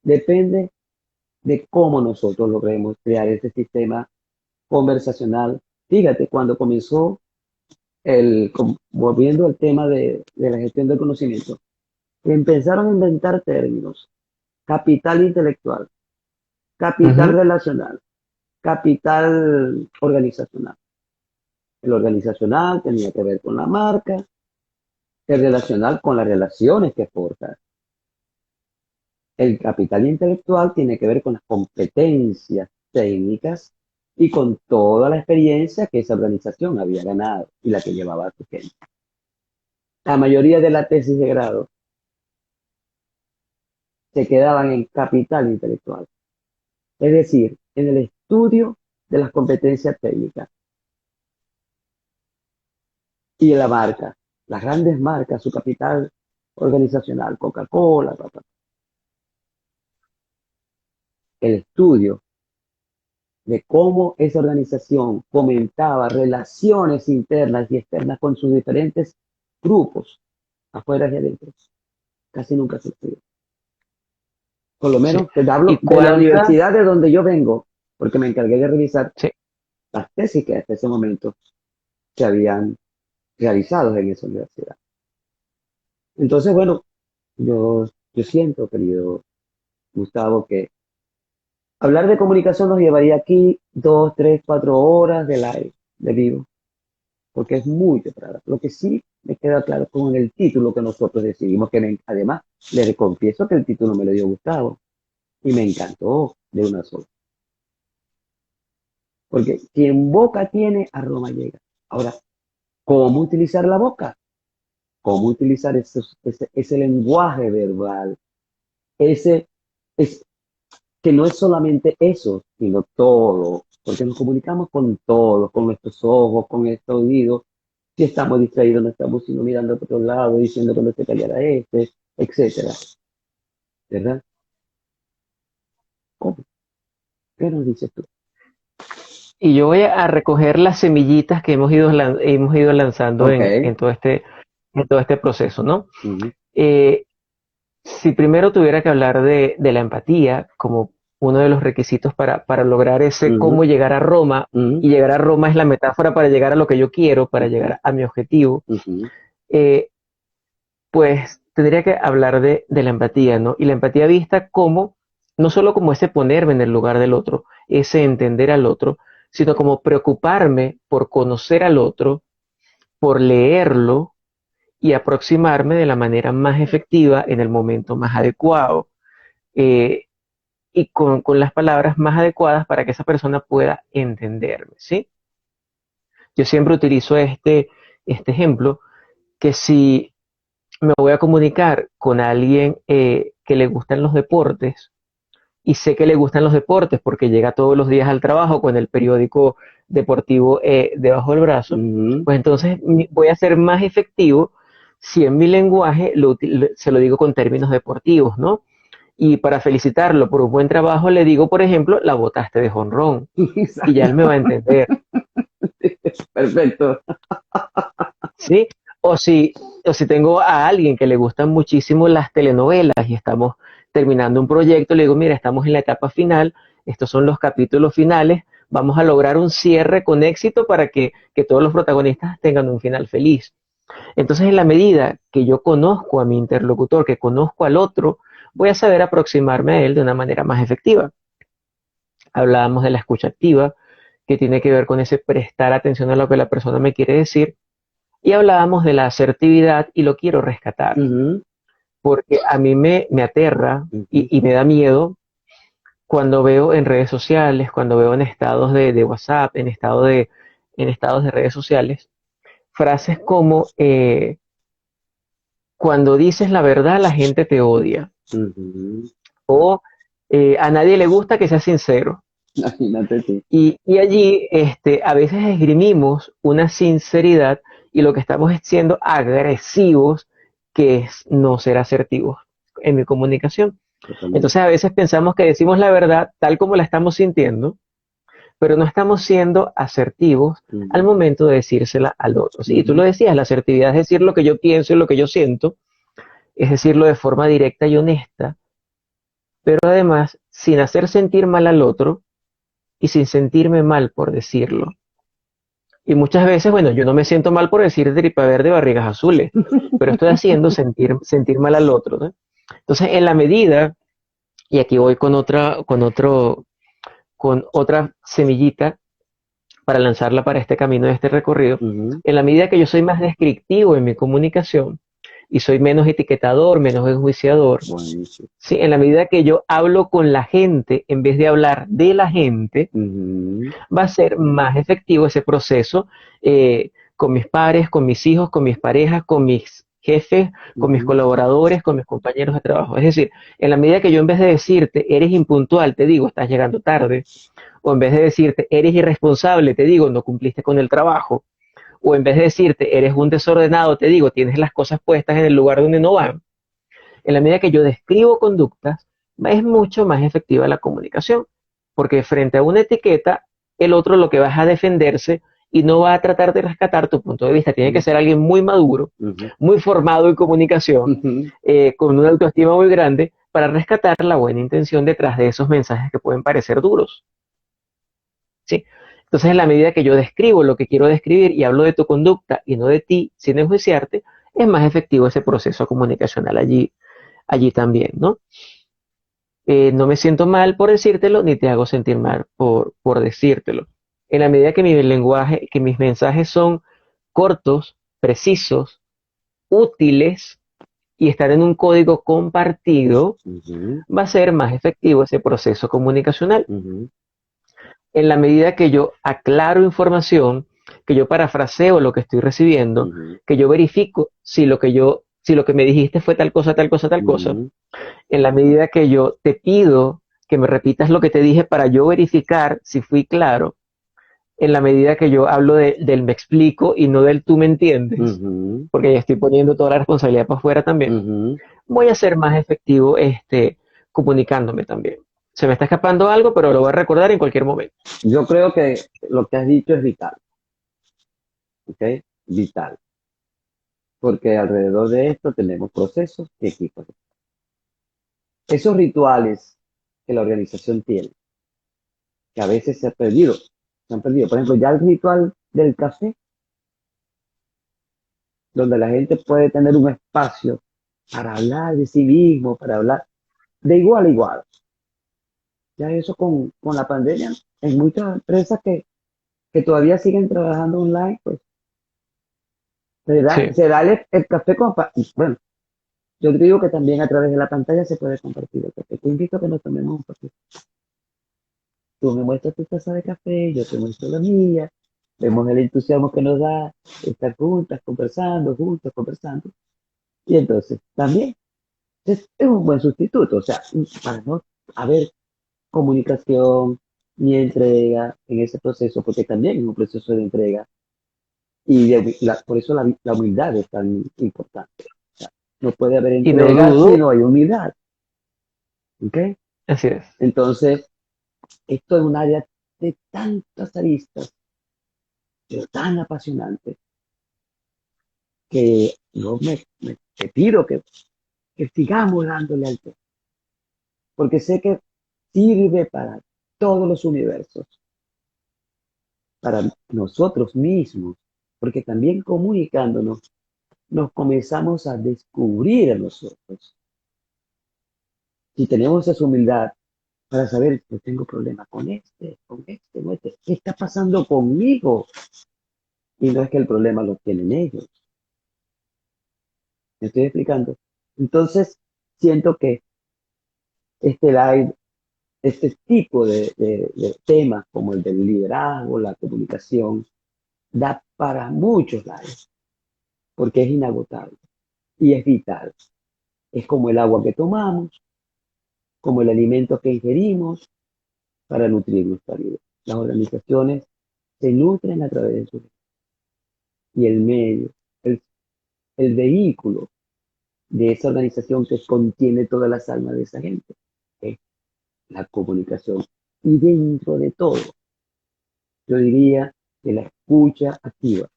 Depende de cómo nosotros logremos crear este sistema conversacional. Fíjate, cuando comenzó volviendo al tema de la gestión del conocimiento, empezaron a inventar términos: capital intelectual, capital Ujú. relacional, capital organizacional. El organizacional tenía que ver con la marca, el relacional con las relaciones que forja. El capital intelectual tiene que ver con las competencias técnicas y con toda la experiencia que esa organización había ganado y la que llevaba a su gente. La mayoría de la tesis de grado se quedaban en capital intelectual, es decir, en el estudio de las competencias técnicas y de la marca, las grandes marcas, su capital organizacional, Coca-Cola, el estudio de cómo esa organización fomentaba relaciones internas y externas con sus diferentes grupos, afuera y adentro, casi nunca se estudia. Por lo ¿sí? menos te hablo Y de la cuántas, universidad de donde yo vengo, porque me encargué de revisar sí, las tesis que hasta ese momento se habían realizado en esa universidad. Entonces, bueno, yo siento, querido Gustavo, que hablar de comunicación nos llevaría aquí 2, 3, 4 horas de live, de vivo, porque es muy temprano. Lo que sí me queda claro con el título que nosotros decidimos, además le confieso que el título me lo dio Gustavo y me encantó de una sola. Porque quien boca tiene, a Roma llega. Ahora, ¿cómo utilizar la boca? ¿Cómo utilizar ese lenguaje verbal? Ese, es, que no es solamente eso, sino todo, porque nos comunicamos con todo, con nuestros ojos, con nuestros oídos. Si estamos distraídos, no estamos sino mirando por otro lado, diciendo que no se callara este, etcétera. ¿Verdad? ¿Cómo? ¿Qué nos dices tú? y yo voy a recoger las semillitas que hemos ido lanzando Ok. en todo este proceso, ¿no? Ujú, Eh, si primero tuviera que hablar de la empatía como uno de los requisitos para lograr ese ujú, cómo llegar a Roma, ujú, y llegar a Roma es la metáfora para llegar a lo que yo quiero, para ujú, llegar a mi objetivo, ujú, eh, pues tendría que hablar de la empatía, ¿no? Y la empatía vista como, no solo como ese ponerme en el lugar del otro, ese entender al otro, sino como preocuparme por conocer al otro, por leerlo y aproximarme de la manera más efectiva en el momento más adecuado, eh, y con las palabras más adecuadas para que esa persona pueda entenderme, ¿sí? Yo siempre utilizo este ejemplo, que si me voy a comunicar con alguien que le gustan los deportes, y sé que le gustan los deportes porque llega todos los días al trabajo con el periódico deportivo debajo del brazo, ujú. pues entonces voy a ser más efectivo si en mi lenguaje se lo digo con términos deportivos, ¿no? Y para felicitarlo por un buen trabajo le digo, por ejemplo, la botaste de jonrón, y ya él me Exacto. va a entender, Perfecto. ¿sí? O si tengo a alguien que le gustan muchísimo las telenovelas y estamos terminando un proyecto, le digo, mira, estamos en la etapa final, estos son los capítulos finales, vamos a lograr un cierre con éxito para que todos los protagonistas tengan un final feliz. Entonces, en la medida que yo conozco a mi interlocutor, que conozco al otro, voy a saber aproximarme a él de una manera más efectiva. Hablábamos de la escucha activa, que tiene que ver con ese prestar atención a lo que la persona me quiere decir, y hablábamos de la asertividad y lo quiero rescatar, Ujú, porque a mí me aterra ujú, y me da miedo cuando veo en redes sociales, cuando veo en estados de WhatsApp, en estados de redes sociales, frases como cuando dices la verdad la gente te odia, ujú. o a nadie le gusta que seas sincero. Imagínate tú. Y allí a veces esgrimimos una sinceridad y lo que estamos es siendo agresivos, que es no ser asertivos en mi comunicación. Totalmente. Entonces a veces pensamos que decimos la verdad tal como la estamos sintiendo, pero no estamos siendo asertivos al Ujú, momento de decírsela al otro. Sí, tú lo ujú, decías, la asertividad es decir lo que yo pienso y lo que yo siento, es decirlo de forma directa y honesta, pero además sin hacer sentir mal al otro y sin sentirme mal por decirlo. Y muchas veces, bueno, yo no me siento mal por decir tripa verde, barrigas azules, pero estoy haciendo sentir mal al otro, ¿no? Entonces, en la medida, y aquí voy con otra semillita para lanzarla para este camino, de este recorrido, ujú. en la medida que yo soy más descriptivo en mi comunicación y soy menos etiquetador, menos enjuiciador, Buenísimo. ¿sí? En la medida que yo hablo con la gente en vez de hablar de la gente, Ujú, va a ser más efectivo ese proceso con mis pares, con mis hijos, con mis parejas, con mis jefes, con mis ujú, colaboradores, con mis compañeros de trabajo. Es decir, en la medida que yo en vez de decirte, eres impuntual, te digo, estás llegando tarde, o en vez de decirte, eres irresponsable, te digo, no cumpliste con el trabajo, o en vez de decirte, eres un desordenado, te digo, tienes las cosas puestas en el lugar donde no van, en la medida que yo describo conductas, es mucho más efectiva la comunicación, porque frente a una etiqueta, el otro lo que va a defenderse y no va a tratar de rescatar tu punto de vista. Tiene que ujú, ser alguien muy maduro, ujú, muy formado en comunicación, ujú. con una autoestima muy grande, para rescatar la buena intención detrás de esos mensajes que pueden parecer duros. ¿Sí? Entonces, en la medida que yo describo lo que quiero describir y hablo de tu conducta y no de ti, sin enjuiciarte, es más efectivo ese proceso comunicacional allí también, ¿no? No me siento mal por decírtelo, ni te hago sentir mal por decírtelo. En la medida que mi lenguaje, que mis mensajes son cortos, precisos, útiles y están en un código compartido, Ujú, va a ser más efectivo ese proceso comunicacional. ujú, En la medida que yo aclaro información, que yo parafraseo lo que estoy recibiendo, ujú, que yo verifico si lo que me dijiste fue tal cosa, tal cosa, tal cosa, ujú. en la medida que yo te pido que me repitas lo que te dije para yo verificar si fui claro, en la medida que yo hablo del me explico y no del tú me entiendes, Ujú, porque ya estoy poniendo toda la responsabilidad para afuera también, ujú. voy a ser más efectivo comunicándome también. Se me está escapando algo, pero lo voy a recordar en cualquier momento. Yo creo que lo que has dicho es vital, ¿ok? Vital, porque alrededor de esto tenemos procesos y equipos. Esos rituales que la organización tiene, que a veces se han perdido. Por ejemplo, ya el ritual del café, donde la gente puede tener un espacio para hablar de sí mismo, para hablar de igual a igual. Ya eso con la pandemia, en muchas empresas que todavía siguen trabajando online, pues Sí, se da el café bueno, yo te digo que también a través de la pantalla se puede compartir el café. Te invito a que nos tomemos un café. Tú me muestras tu taza de café, yo te muestro la mía, vemos el entusiasmo que nos da estar juntos, conversando. Y entonces, también es un buen sustituto, o sea, para no haber comunicación ni entrega en ese proceso, porque también es un proceso de entrega. Y por eso la humildad es tan importante. O sea, no puede haber y no entrega si dudo, no hay humildad. ¿Ok? así es. Entonces, esto es un área de tantas aristas, pero tan apasionante, que te pido que sigamos dándole al tema, porque sé que sirve para todos los universos, para nosotros mismos, porque también comunicándonos nos comenzamos a descubrir a nosotros. Si tenemos esa humildad para saber que tengo problemas con este, ¿qué está pasando conmigo? Y no es que el problema lo tienen ellos. ¿Me estoy explicando? Entonces, siento que este live, este tipo de temas como el del liderazgo, la comunicación, da para muchos lives, porque es inagotable y es vital. Es como el agua que tomamos, como el alimento que ingerimos para nutrir nuestra vida. Las organizaciones se nutren a través de su vida. Y el medio, el, el vehículo de esa organización que contiene todas las almas de esa gente es la comunicación. Y dentro de todo, yo diría que la escucha activa,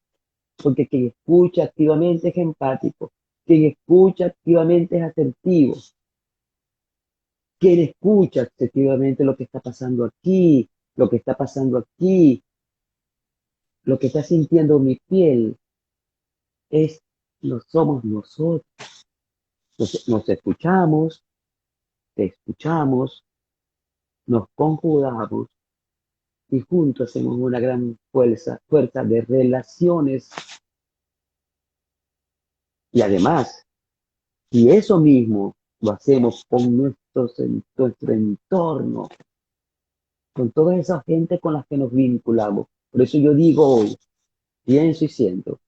porque quien escucha activamente es empático, quien escucha activamente es asertivo, quien escucha activamente lo que está pasando aquí, lo que está pasando aquí, lo que está sintiendo mi piel, es, lo somos nosotros. Nos escuchamos, te escuchamos, nos conjugamos y juntos hacemos una gran fuerza de relaciones. Y además, si eso mismo lo hacemos con nuestro entorno, con toda esa gente con la que nos vinculamos, por eso yo digo hoy, pienso y siento,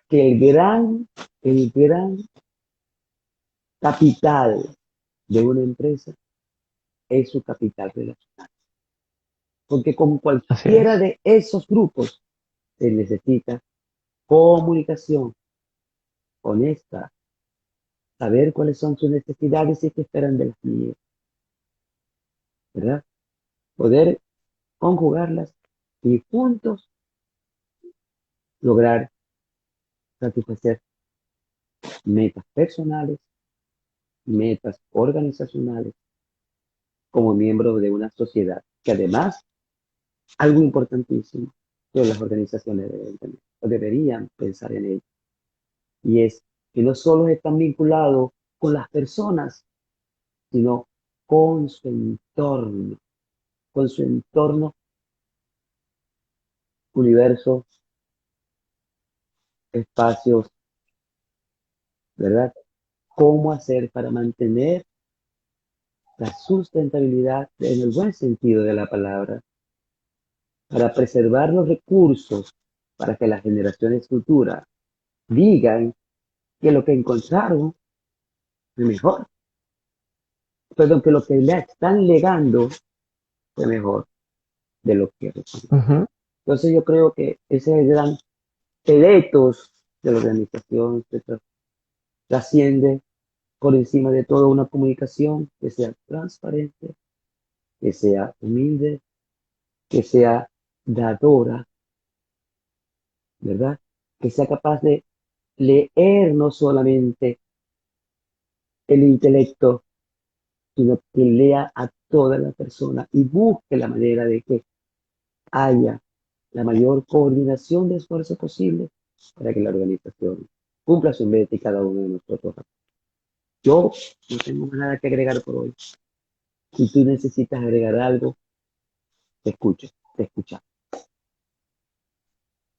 que el gran capital de una empresa es su capital relacional. Porque con Así cualquiera es. de esos grupos se necesita comunicación honesta, saber cuáles son sus necesidades y qué esperan de las mías, ¿verdad? Poder conjugarlas y juntos lograr satisfacer metas personales metas organizacionales como miembros de una sociedad, que además, algo importantísimo que las organizaciones deben tener, o deberían pensar en ello, y es que no solo están vinculados con las personas, sino con su entorno, universo, espacios, ¿verdad? ¿Cómo hacer para mantener la sustentabilidad en el buen sentido de la palabra, para preservar los recursos, para que las generaciones futuras digan que lo que encontraron fue mejor, perdón, que lo que le están legando fue mejor de lo que recibieron? Ujú. Entonces yo creo que ese es el gran ethos de la organización, que trasciende por encima de todo una comunicación que sea transparente, que sea humilde, que sea dadora, ¿verdad? Que sea capaz de leer no solamente el intelecto, sino que lea a toda la persona y busque la manera de que haya la mayor coordinación de esfuerzos posible para que la organización cumpla su meta y cada uno de nosotros. Yo no tengo más nada que agregar por hoy. Si tú necesitas agregar algo, te escucho, te escucha.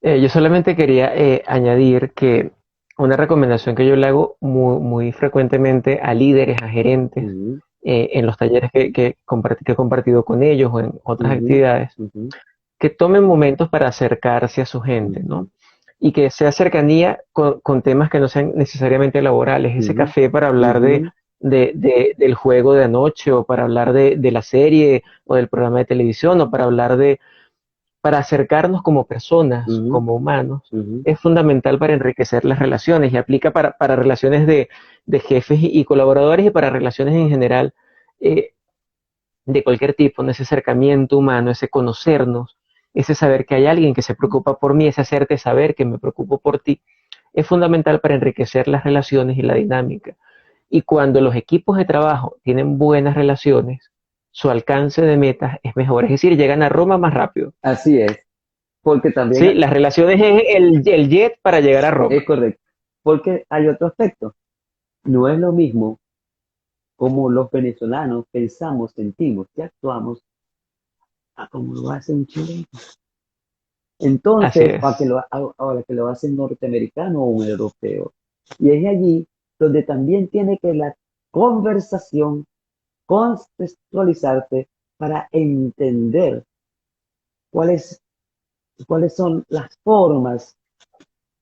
Yo solamente quería añadir que una recomendación que yo le hago muy frecuentemente a líderes, a gerentes, Ujú, en los talleres que he compartido con ellos o en otras ujú, actividades, ujú, que tomen momentos para acercarse a su gente, ujú, ¿no? Y que sea cercanía con temas que no sean necesariamente laborales. Ese ujú, café para hablar ujú, del juego de anoche o para hablar de la serie o del programa de televisión o para acercarnos como personas, ujú, como humanos, ujú, es fundamental para enriquecer las relaciones y aplica para relaciones de jefes y colaboradores y para relaciones en general eh, de cualquier tipo, ¿no? Ese acercamiento humano, ese conocernos, ese saber que hay alguien que se preocupa por mí, ese hacerte saber que me preocupo por ti, es fundamental para enriquecer las relaciones y la dinámica. Y cuando los equipos de trabajo tienen buenas relaciones, su alcance de metas es mejor, es decir, llegan a Roma más rápido. así es, porque también Sí, las relaciones es el jet para llegar a es Roma. correcto, porque hay otro aspecto. No es lo mismo como los venezolanos pensamos, sentimos y actuamos a como lo hace un chileno. Así Entonces, es. ahora que lo hace un norteamericano o un europeo. Y es allí donde también tiene que la conversación contextualizarse para entender cuáles, cuáles son las formas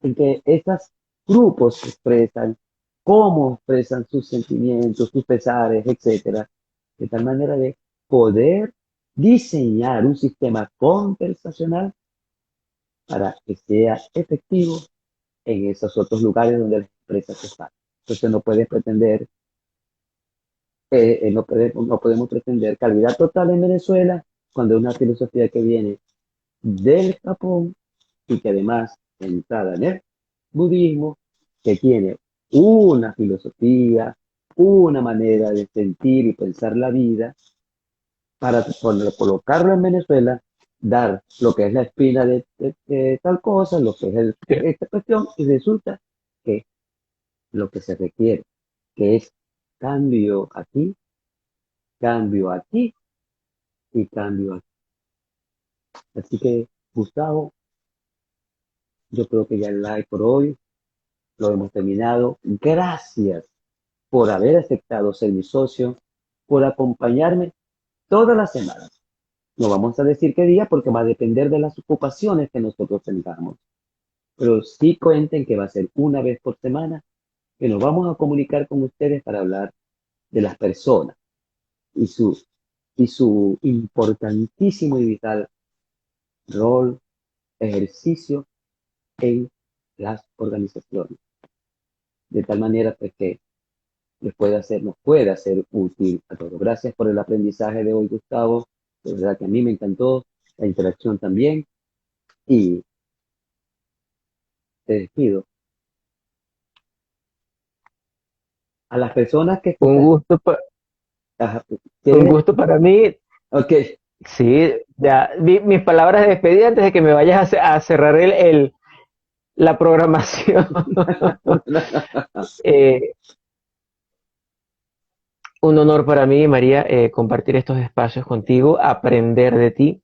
en que estos grupos se expresan, cómo expresan sus sentimientos, sus pesares, etcétera, de tal manera de poder diseñar un sistema conversacional para que sea efectivo en esos otros lugares donde las empresas están. Entonces no puedes pretender, no podemos pretender calidad total en Venezuela cuando es una filosofía que viene del Japón y que además entrada en el budismo, que tiene una filosofía, una manera de sentir y pensar la vida, para colocarlo en Venezuela, dar lo que es la espina de tal cosa, lo que es Sí. esta cuestión, y resulta que lo que se requiere, que es cambio aquí y cambio aquí. Así que, Gustavo, yo creo que ya el live por hoy lo hemos terminado. Gracias por haber aceptado ser mi socio, por acompañarme todas las semanas. No vamos a decir qué día porque va a depender de las ocupaciones que nosotros tengamos. Pero sí cuenten que va a ser una vez por semana que nos vamos a comunicar con ustedes para hablar de las personas y y su importantísimo y vital rol, ejercicio en las organizaciones. De tal manera pues, que nos pueda ser útil a todos. Gracias por el aprendizaje de hoy, Gustavo. De verdad que a mí me encantó la interacción también y te despido A las personas que Un escuchan, gusto, ajá, un ¿quieres? gusto para mí. Ok. Sí, ya mis palabras de despedida antes de que me vayas a cerrar la programación. Eh, un honor para mí, María, compartir estos espacios contigo, aprender de ti,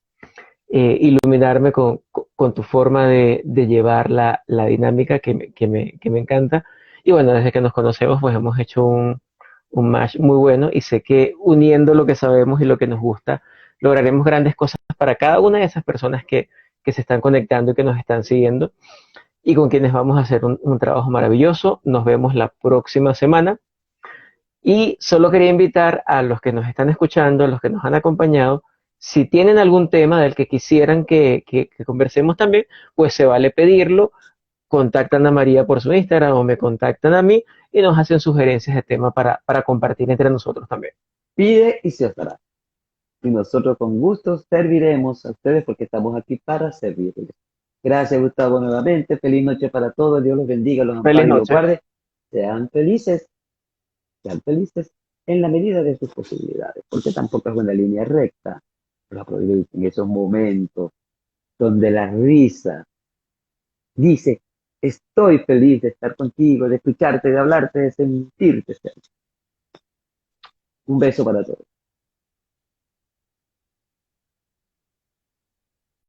iluminarme con tu forma de llevar la dinámica que me encanta. Y bueno, desde que nos conocemos, pues hemos hecho un match muy bueno y sé que uniendo lo que sabemos y lo que nos gusta, lograremos grandes cosas para cada una de esas personas que se están conectando y que nos están siguiendo y con quienes vamos a hacer un trabajo maravilloso. Nos vemos la próxima semana. Y solo quería invitar a los que nos están escuchando, a los que nos han acompañado, si tienen algún tema del que quisieran que conversemos también, pues se vale pedirlo, contactan a María por su Instagram o me contactan a mí y nos hacen sugerencias de tema para compartir entre nosotros también. Pide y se os dará. Y nosotros con gusto serviremos a ustedes porque estamos aquí para servirles. Gracias, Gustavo, nuevamente. Feliz noche para todos. Dios los bendiga, los Feliz ampare y los noche. guarde. Sean sean felices en la medida de sus posibilidades, porque tampoco es una línea recta. Pero aprovechen esos momentos donde la risa dice, estoy feliz de estar contigo, de escucharte, de hablarte, de sentirte. Un beso para todos.